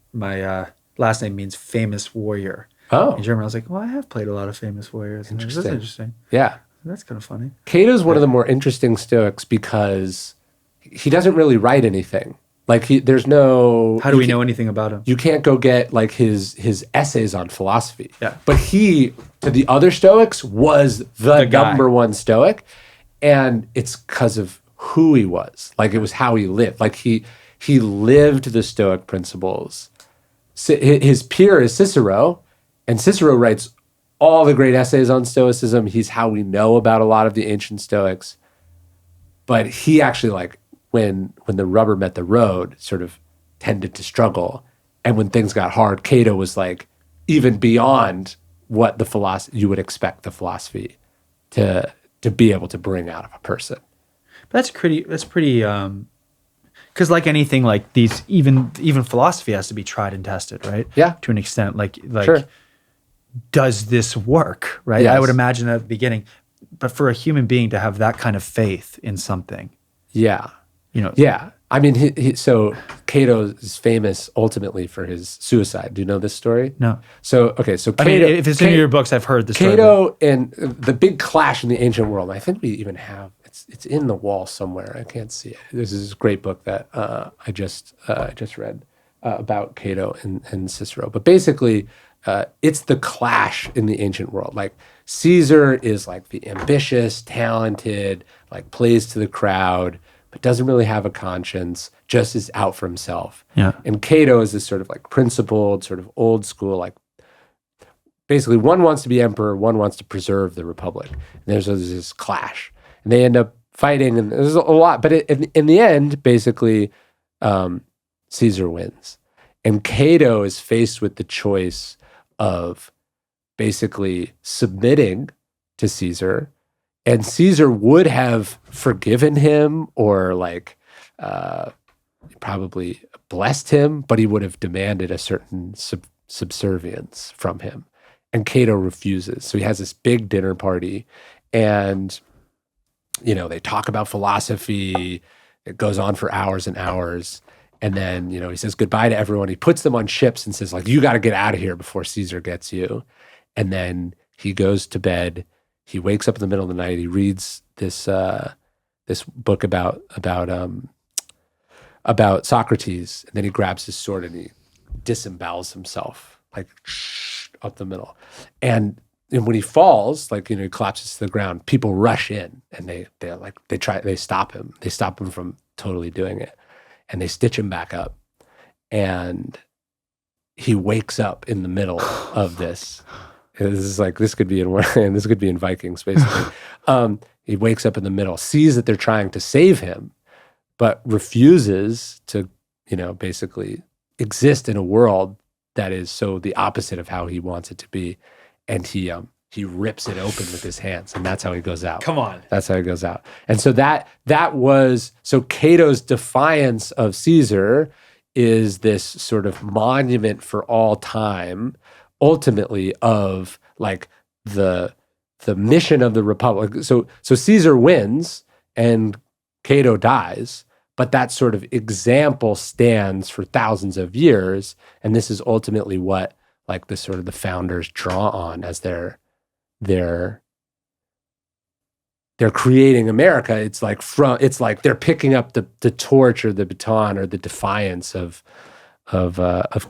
last name means famous warrior. Oh. In German. I was like, well, I have played a lot of famous warriors. Interesting. That's interesting. Yeah. That's kind of funny. Cato's one of the more interesting Stoics because he doesn't really write anything. Like there's no. How do we know anything about him? You can't go get like his essays on philosophy. Yeah. But he, to the other Stoics, was the number one Stoic, and it's because of who he was. Like it was how he lived. Like he lived the Stoic principles. His peer is Cicero, and Cicero writes all the great essays on Stoicism. He's how we know about a lot of the ancient Stoics. But he actually like. When the rubber met the road, sort of tended to struggle. And when things got hard, Cato was like even beyond what the philosophy you would expect the philosophy to be able to bring out of a person. But that's pretty because like anything like these, even philosophy has to be tried and tested, right? Yeah. To an extent, like sure. Does this work, right? Yes. I would imagine at the beginning, but for a human being to have that kind of faith in something. Yeah. Yeah. I mean, so Cato is famous ultimately for his suicide. Do you know this story? No. So Cato, I mean, if it's in your books, I've heard the story. Cato and the big clash in the ancient world. I think we even have it's in the wall somewhere. I can't see it. This is a great book that I just read about Cato and Cicero. But basically, it's the clash in the ancient world. Like Caesar is like the ambitious, talented, like plays to the crowd, but doesn't really have a conscience, just is out for himself. Yeah. And Cato is this sort of like principled, sort of old school, like basically one wants to be emperor, one wants to preserve the republic. And there's this clash. And they end up fighting, and there's a lot. But in the end, basically, Caesar wins. And Cato is faced with the choice of basically submitting to Caesar, and Caesar would have forgiven him or like probably blessed him, but he would have demanded a certain subservience from him. And Cato refuses. So he has this big dinner party, and they talk about philosophy. It goes on for hours and hours. And then, he says goodbye to everyone. He puts them on ships and says, like, you got to get out of here before Caesar gets you. And then he goes to bed. He wakes up in the middle of the night. He reads this book about Socrates. And then he grabs his sword and he disembowels himself, like up the middle. And when he falls, like, he collapses to the ground, people rush in and they stop him. They stop him from totally doing it. And they stitch him back up. And he wakes up in the middle of this. This could be in Vikings, basically. He wakes up in the middle, sees that they're trying to save him, but refuses to, basically exist in a world that is so the opposite of how he wants it to be. And he rips it open with his hands, and that's how he goes out. Come on. That's how he goes out. And so that was Cato's defiance of Caesar is this sort of monument for all time, ultimately, of like the mission of the Republic. So Caesar wins and Cato dies, but that sort of example stands for thousands of years, and this is ultimately what like the sort of the founders draw on as they're creating America. It's like they're picking up the torch or the baton or the defiance of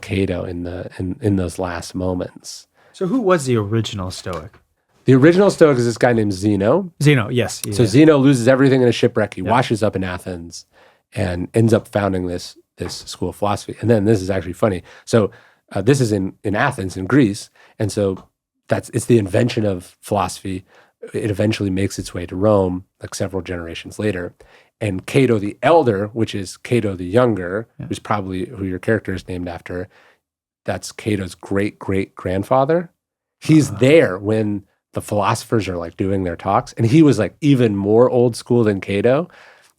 Cato in those last moments. So who was the original Stoic? The original Stoic is this guy named Zeno. Zeno, yes. So Zeno loses everything in a shipwreck. He washes up in Athens and ends up founding this school of philosophy. And then this is actually funny. So this is in Athens, in Greece. And so it's the invention of philosophy. It eventually makes its way to Rome, like several generations later. And Cato the Elder, which is Cato the Younger, who's probably who your character is named after, that's Cato's great-great-grandfather. He's there when the philosophers are like doing their talks. And he was like even more old school than Cato.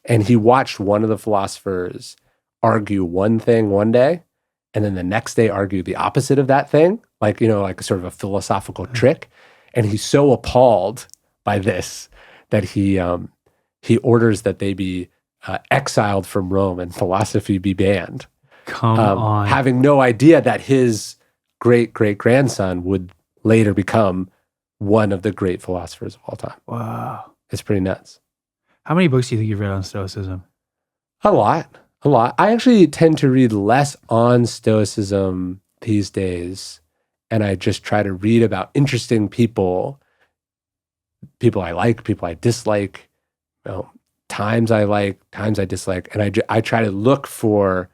And he watched one of the philosophers argue one thing one day, and then the next day argue the opposite of that thing, like, like sort of a philosophical trick. And he's so appalled by this that he orders that they be exiled from Rome and philosophy be banned. Come on. Having no idea that his great-great-grandson would later become one of the great philosophers of all time. Wow. It's pretty nuts. How many books do you think you've read on Stoicism? A lot. I actually tend to read less on Stoicism these days, and I just try to read about interesting people I like, people I dislike, times I like, times I dislike, and I try to look for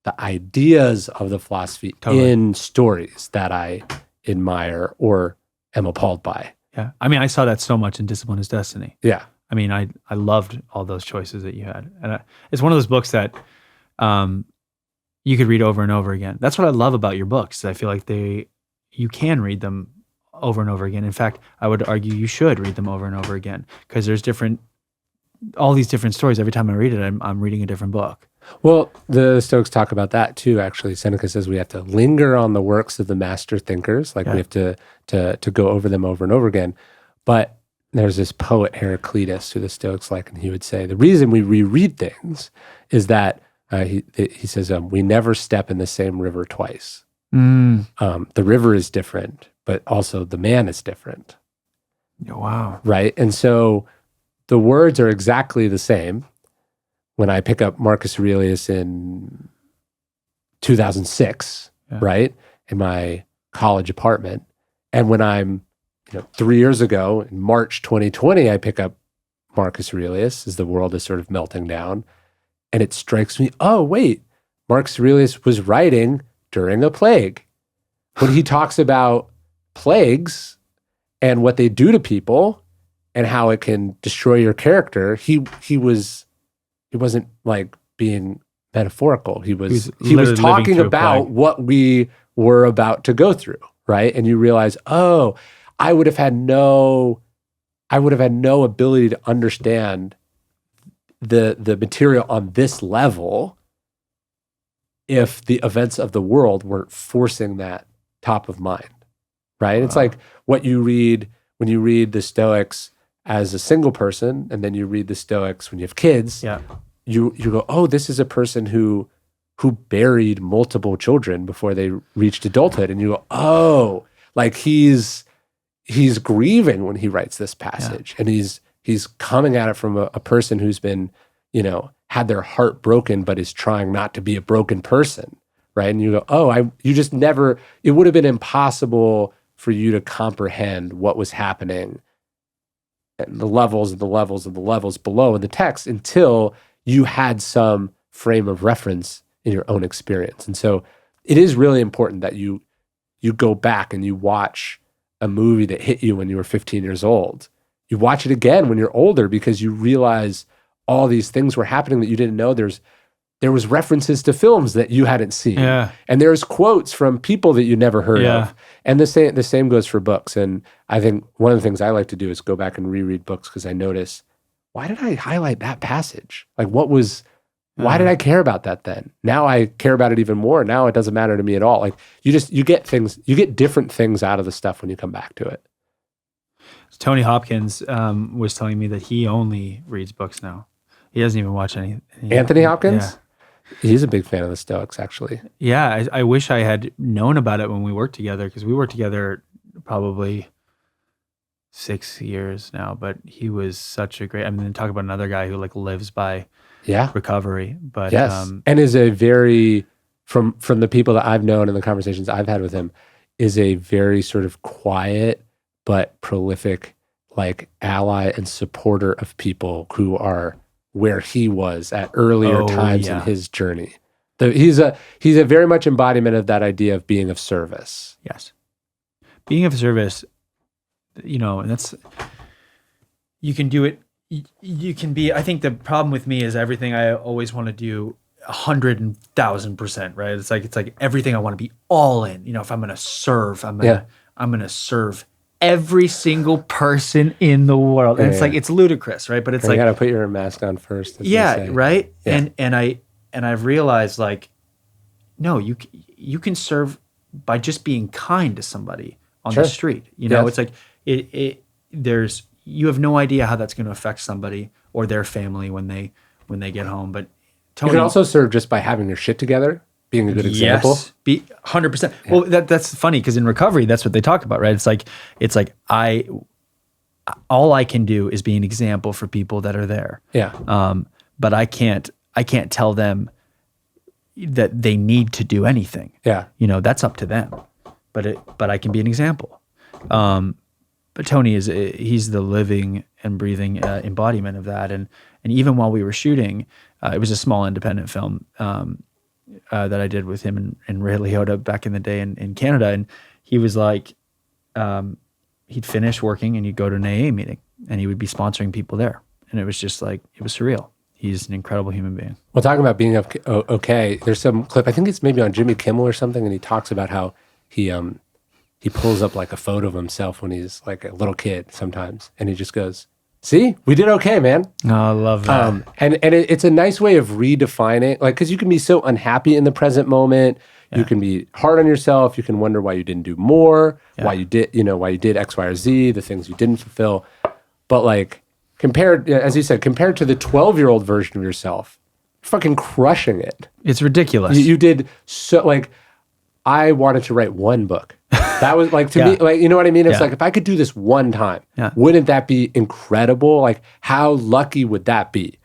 the ideas of the philosophy in stories that I admire or am appalled by. Yeah. I mean, I saw that so much in Discipline is Destiny. Yeah. I mean, I loved all those choices that you had. And it's one of those books that you could read over and over again. That's what I love about your books. I feel like you can read them over and over again. In fact, I would argue you should read them over and over again because there's all these different stories. Every time I read it, I'm reading a different book. Well, the Stoics talk about that too, actually. Seneca says we have to linger on the works of the master thinkers. Like we have to go over them over and over again. But there's this poet, Heraclitus, who the Stoics like, and he would say, the reason we reread things is that, he says, we never step in the same river twice. The river is different, but also the man is different. Wow. Right? And so the words are exactly the same. When I pick up Marcus Aurelius in 2006, right, in my college apartment, and when I'm 3 years ago, in March 2020, I pick up Marcus Aurelius as the world is sort of melting down. And it strikes me, oh, wait, Marcus Aurelius was writing during a plague. When he talks about plagues and what they do to people and how it can destroy your character, he wasn't like being metaphorical. He was talking about what we were about to go through, right? And you realize, oh, I would have had no ability to understand the material on this level if the events of the world weren't forcing that top of mind, right? Wow. It's like what you read when you read the Stoics as a single person, and then you read the Stoics when you have kids. Yeah. You go, oh, this is a person who who buried multiple children before they reached adulthood. And you go, oh, like he's grieving when he writes this passage, and he's coming at it from a person who's been, had their heart broken, but is trying not to be a broken person, right? And you go, oh, you just never, it would have been impossible for you to comprehend what was happening and the levels and the levels and the levels below in the text until you had some frame of reference in your own experience. And so it is really important that you go back and you watch a movie that hit you when you were 15 years old. You watch it again when you're older because you realize all these things were happening that you didn't know. There was references to films that you hadn't seen. Yeah. And there's quotes from people that you never heard of. And the same goes for books. And I think one of the things I like to do is go back and reread books because I notice, why did I highlight that passage? Like why did I care about that then? Now I care about it even more. Now it doesn't matter to me at all. Like you get different things out of the stuff when you come back to it. Tony Hopkins was telling me that he only reads books now. He doesn't even watch any. Anthony Hopkins? Yeah. He's a big fan of the Stoics, actually. Yeah, I wish I had known about it when we worked together, because we worked together probably 6 years now, but he was such a great, talk about another guy who like lives by recovery. But yes, and is a very, from the people that I've known and the conversations I've had with him, is a very sort of quiet but prolific like ally and supporter of people who are where he was at earlier times in his journey. He's a very much embodiment of that idea of being of service. Yes. Being of service, and that's, you can do it. You can be, I think the problem with me is everything I always want to do 100,000%, right? It's like everything I want to be all in. If I'm going to serve, I'm going to serve every single person in the world. And it's like, it's ludicrous, right? But it's you gotta put your mask on first. Right. Yeah. And I've realized like, no, you can serve by just being kind to somebody on the street. It's like you have no idea how that's going to affect somebody or their family when they get home. But Tony, you can also serve just by having your shit together. Being a good example. Yes, be 100%. Yeah. Well, that's funny because in recovery, that's what they talk about, right? It's like all I can do is be an example for people that are there. Yeah. But I can't tell them that they need to do anything. Yeah. That's up to them. But I can be an example. But Tony he's the living and breathing embodiment of that. And even while we were shooting, it was a small independent film. That I did with him and Ray Liotta back in the day in Canada. And he was like, he'd finish working and he'd go to an AA meeting and he would be sponsoring people there. And it was just like, it was surreal. He's an incredible human being. Well, talking about being okay, there's some clip, I think it's maybe on Jimmy Kimmel or something, and he talks about how he pulls up like a photo of himself when he's like a little kid sometimes. And he just goes, see, we did okay, man. Oh, I love that. And it's a nice way of redefining, like, because you can be so unhappy in the present moment. Yeah. You can be hard on yourself. You can wonder why you didn't do more, why you did X, Y, or Z, the things you didn't fulfill. But like, as you said, compared to the 12-year-old version of yourself, you're fucking crushing it. It's ridiculous. You did so, like, I wanted to write one book. That was like, to me, like, you know what I mean? It's like, if I could do this one time, wouldn't that be incredible? Like, how lucky would that be?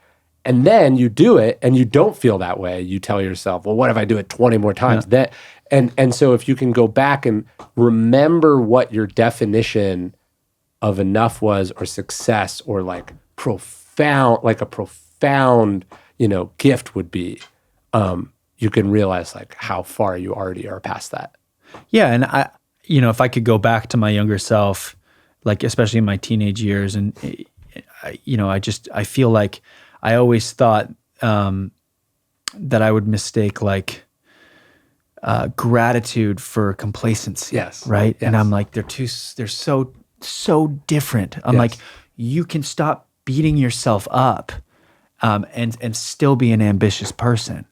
And then you do it and you don't feel that way. You tell yourself, well, what if I do it 20 more times? And so if you can go back and remember what your definition of enough was, or success, or like a profound, gift would be, you can realize like how far you already are past that. Yeah. And if I could go back to my younger self, like especially in my teenage years, and I feel like I always thought that I would mistake like gratitude for complacency. Yes. Right. Yes. And I'm like, they're so different. I'm like, you can stop beating yourself up and still be an ambitious person.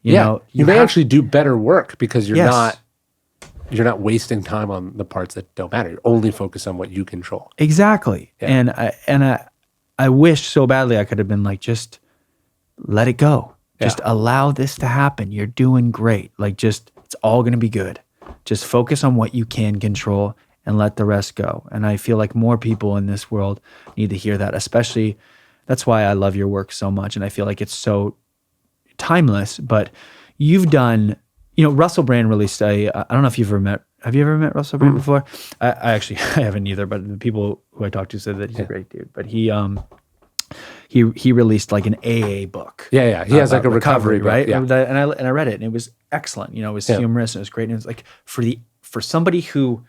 You may actually do better work because you're not wasting time on the parts that don't matter. You're only focused on what you control. Exactly. Yeah. And I wish so badly I could have been like, just let it go. Just allow this to happen. You're doing great. Like it's all going to be good. Just focus on what you can control and let the rest go. And I feel like more people in this world need to hear that, especially that's why I love your work so much. And I feel like it's so timeless, but you've done, Russell Brand released I don't know if have you ever met Russell Brand before? I actually, I haven't either, but the people who I talked to said that he's a great dude, but he released like an AA book. Yeah. He has like a recovery book, right? Yeah. And I read it and it was excellent. It was humorous and it was great. And it was like for somebody who,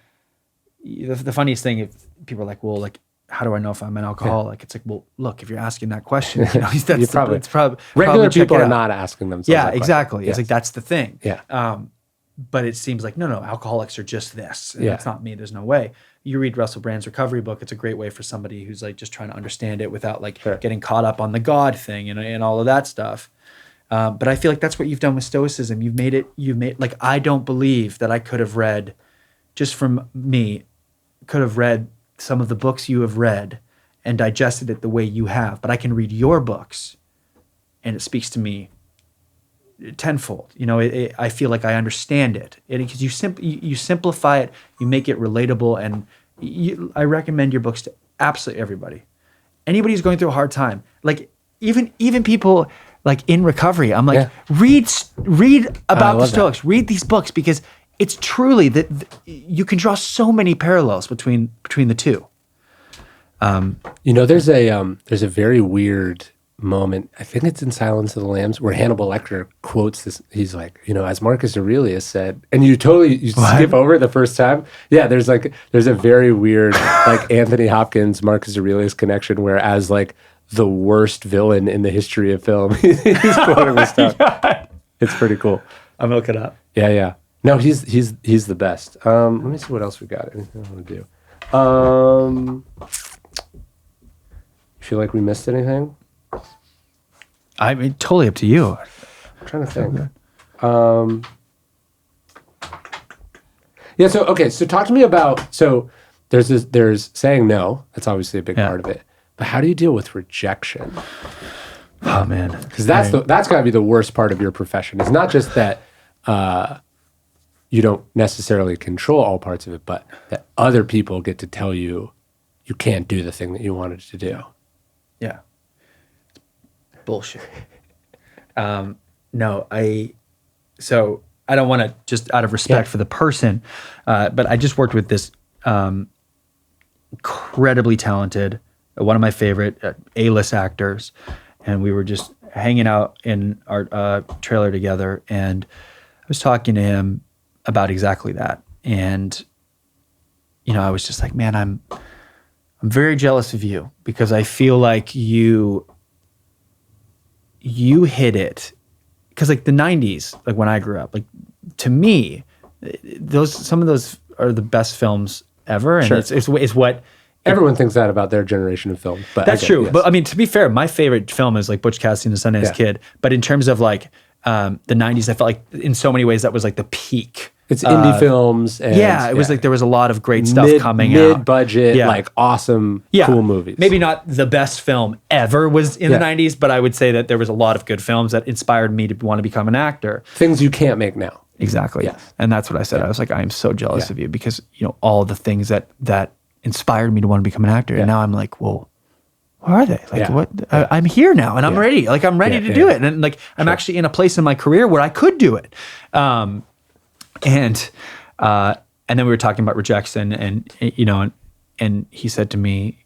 the funniest thing, if people are like, well, like, how do I know if I'm an alcoholic? It's like, well, look, if you're asking that question, it's probably regular people are not asking themselves. Yeah, exactly. Yes. It's like, that's the thing. Yeah. But it seems like, no, alcoholics are just this. And it's not me. There's no way. You read Russell Brand's recovery book. It's a great way for somebody who's like just trying to understand it without like getting caught up on the God thing and all of that stuff. But I feel like that's what you've done with Stoicism. You've made like, I don't believe that I could have read, just from me, could have read some of the books you have read and digested it the way you have, but I can read your books and it speaks to me tenfold. I feel like I understand it because you simplify it, you make it relatable, and I recommend your books to absolutely everybody. Anybody who's going through a hard time, like even people like in recovery, I'm like, read about the Stoics, read these books, because it's truly that you can draw so many parallels between the two. There's a very weird moment, I think it's in Silence of the Lambs, where Hannibal Lecter quotes this. He's like, as Marcus Aurelius said, and you skip over it the first time. Yeah, there's a very weird like Anthony Hopkins, Marcus Aurelius connection, where as like the worst villain in the history of film, he's quoting this stuff. It's pretty cool. I'll look it up. Yeah. No, he's the best. Let me see what else we got. Anything I want to do? You feel like we missed anything? I mean, totally up to you. I'm trying to think. Yeah. So okay. So talk to me about. So there's saying no. That's obviously a big part of it. But how do you deal with rejection? Oh man, because that's got to be the worst part of your profession. It's not just that you don't necessarily control all parts of it, but that other people get to tell you you can't do the thing that you wanted to do. Yeah. Bullshit. No, I don't want to, just out of respect for the person, but I just worked with this incredibly talented, one of my favorite A-list actors, and we were just hanging out in our trailer together, and I was talking to him about exactly that. And, I was just like, man, I'm very jealous of you, because I feel like you hit it. Because like the 90s, like when I grew up, like to me, some of those are the best films ever. And it's what everyone thinks that about their generation of film. But that's true. Yes. But I mean, to be fair, my favorite film is like Butch Cassidy and the Sundance Kid. But in terms of like the 90s, I felt like in so many ways that was like the peak. It's indie films. And, it was like there was a lot of great stuff coming out. Mid-budget, like awesome, cool movies. Maybe not the best film ever was in the 90s, but I would say that there was a lot of good films that inspired me to want to become an actor. Things you can't make now. Exactly. Yes. And that's what I said. I was like, I am so jealous of you, because, all the things that inspired me to want to become an actor. And now I'm like, well, where are they? Like, what? I'm here now, and I'm ready. Like, I'm ready to do it. And like, I'm actually in a place in my career where I could do it. And then we were talking about rejection, and he said to me,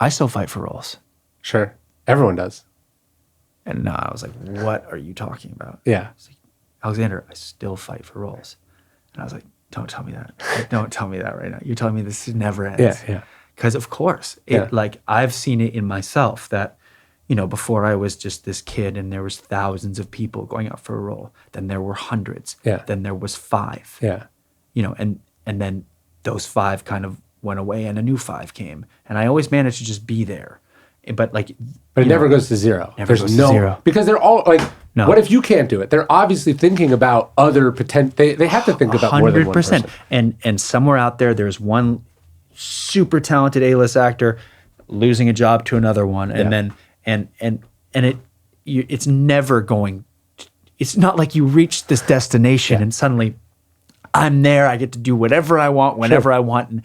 I still fight for roles. Sure. Everyone does. And I was like, what are you talking about? Yeah. Like, Alexander, I still fight for roles. And I was like, don't tell me that. Like, don't tell me that right now. You're telling me this never ends. Yeah. Because of course, like I've seen it in myself that, before I was just this kid and there was thousands of people going out for a role, then there were hundreds, then there was 5, and then those 5 kind of went away and a new 5 came, and I always managed to just be there, but it never goes to zero. Never goes to zero. Because they're all like, what if you can't do it? They're obviously thinking about other potential. They have to think about more than one person. And somewhere out there, there's one super talented A-list actor losing a job to another one, and then. And it's never going, it's not like you reach this destination and suddenly I'm there, I get to do whatever I want, whenever I want, and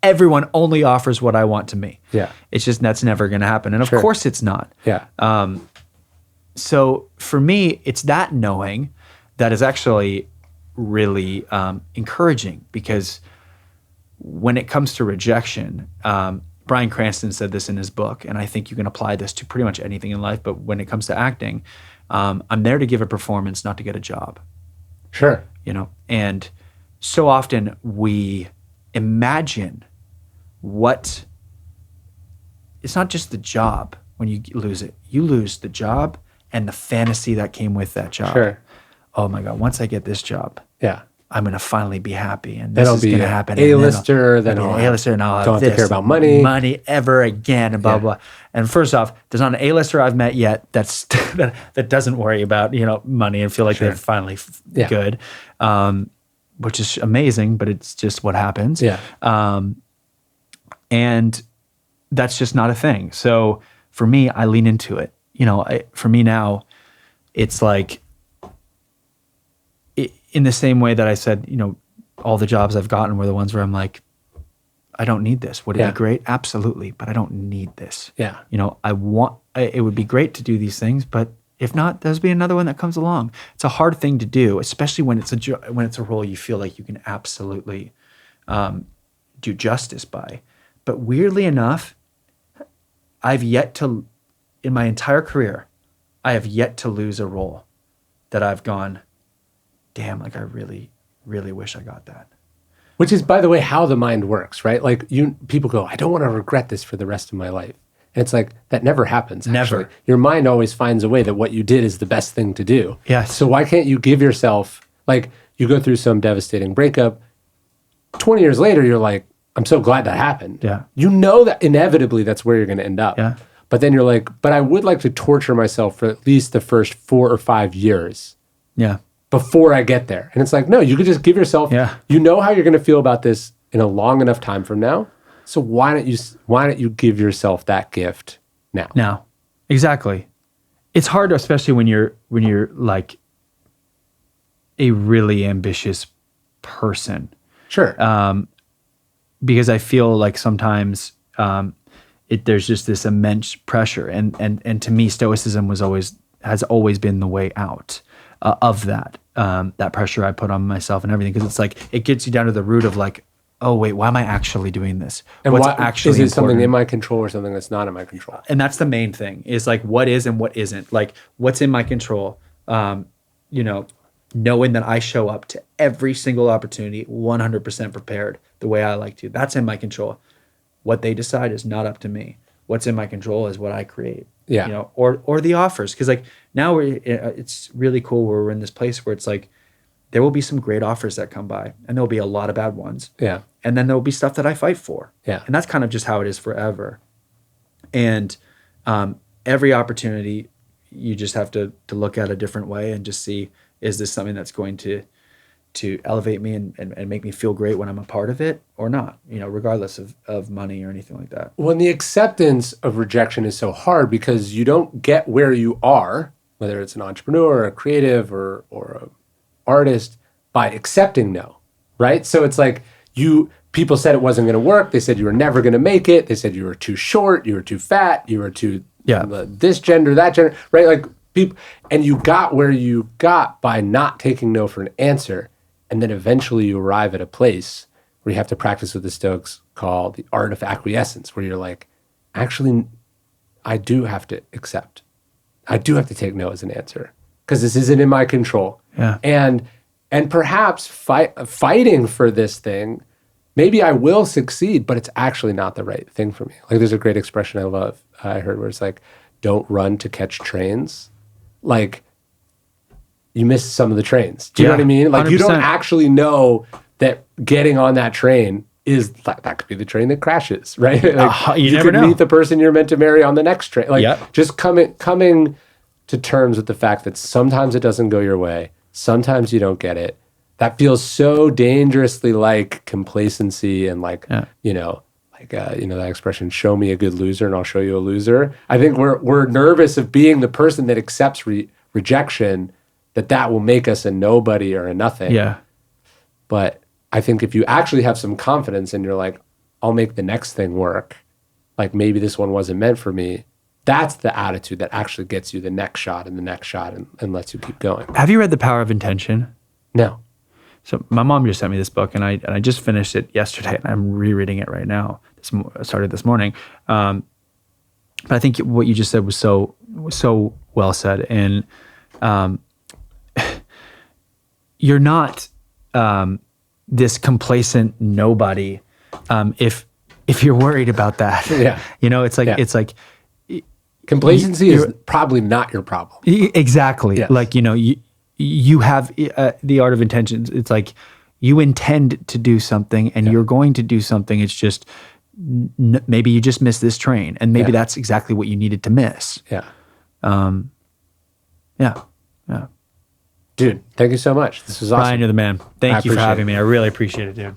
everyone only offers what I want to me. Yeah. It's just, that's never going to happen. And of course it's not. Yeah. So for me, it's that knowing that is actually really encouraging, because when it comes to rejection, Bryan Cranston said this in his book, and I think you can apply this to pretty much anything in life, but when it comes to acting, I'm there to give a performance, not to get a job. Sure. You know, and so often we imagine what, it's not just the job when you lose it. You lose the job and the fantasy that came with that job. Sure. Oh my God, once I get this job, I'm going to finally be happy, and this is going to happen. A-lister, then I'll A-lister, and I'll don't have to care about money ever again, and blah, blah. And first off, there's not an A-lister I've met yet that doesn't worry about, money and feel like they're finally good, which is amazing, but it's just what happens. Yeah. And that's just not a thing. So for me, I lean into it. For me now, it's like, in the same way that I said, all the jobs I've gotten were the ones where I'm like, I don't need this. Would it be great? Absolutely. But I don't need this. Yeah. It would be great to do these things, but if not, there's be another one that comes along. It's a hard thing to do, especially when it's a role you feel like you can absolutely do justice by. But weirdly enough, in my entire career, I have yet to lose a role that I've gone, damn, like I really, really wish I got that. Which is, by the way, how the mind works, right? Like people go, I don't want to regret this for the rest of my life. And it's like, that never happens. Never. Actually. Your mind always finds a way that what you did is the best thing to do. Yes. So why can't you give yourself, like you go through some devastating breakup, 20 years later, you're like, I'm so glad that happened. Yeah. You know that inevitably that's where you're going to end up. Yeah. But then you're like, but I would like to torture myself for at least the first 4 or 5 years. Yeah. Before I get there. And it's like, no, you could just give yourself, you know how you're going to feel about this in a long enough time from now. So why don't you give yourself that gift now? Now. Exactly. It's hard, especially when you're like a really ambitious person. Sure. Because I feel like sometimes there's just this immense pressure. And to me, Stoicism has always been the way out of that pressure I put on myself and everything, because it's like it gets you down to the root of like, oh wait, why am I actually doing this? And what's actually is it important? something in my control or something that's not in my control? And that's the main thing, is like what is and what isn't. Like what's in my control, knowing that I show up to every single opportunity 100% prepared the way I like to. That's in my control. What they decide is not up to me. What's in my control is what I create. Yeah. Or the offers. Because like now it's really cool where we're in this place where it's like there will be some great offers that come by, and there'll be a lot of bad ones. Yeah. And then there'll be stuff that I fight for. Yeah. And that's kind of just how it is forever. And every opportunity, you just have to look at a different way and just see, is this something that's going to elevate me and make me feel great when I'm a part of it or not, regardless of money or anything like that. When the acceptance of rejection is so hard because you don't get where you are, whether it's an entrepreneur or a creative or a artist, by accepting no, right? So it's like people said it wasn't going to work. They said you were never going to make it. They said you were too short, you were too fat, you were too this gender, that gender, right? Like people, and you got where you got by not taking no for an answer. And then eventually you arrive at a place where you have to practice what the Stoics call the art of acquiescence, where you're like, actually, I do have to accept. I do have to take no as an answer because this isn't in my control. Yeah. And perhaps fighting for this thing, maybe I will succeed, but it's actually not the right thing for me. Like there's a great expression I love, I heard, where it's like, don't run to catch trains. Like, you miss some of the trains. Do you know what I mean? Like 100%. You don't actually know that getting on that train is that could be the train that crashes, right? Like, you could meet the person you're meant to marry on the next train. Like just coming to terms with the fact that sometimes it doesn't go your way. Sometimes you don't get it. That feels so dangerously like complacency and like like, that expression, show me a good loser and I'll show you a loser. I think we're nervous of being the person that accepts rejection, that will make us a nobody or a nothing. Yeah. But I think if you actually have some confidence and you're like, I'll make the next thing work, like maybe this one wasn't meant for me, that's the attitude that actually gets you the next shot and the next shot and lets you keep going. Have you read The Power of Intention? No. So my mom just sent me this book, and I just finished it yesterday, and I'm rereading it right now. I started this morning. But I think what you just said was so well said. And you're not this complacent nobody if you're worried about that. Yeah. It's like complacency is probably not your problem. Exactly. Yes. Like, you have the art of intentions. It's like you intend to do something and you're going to do something. It's just maybe you just missed this train, and maybe that's exactly what you needed to miss. Yeah. Yeah. Dude, thank you so much. This was awesome. Ryan, you're the man. Thank you for having me. I really appreciate it, dude.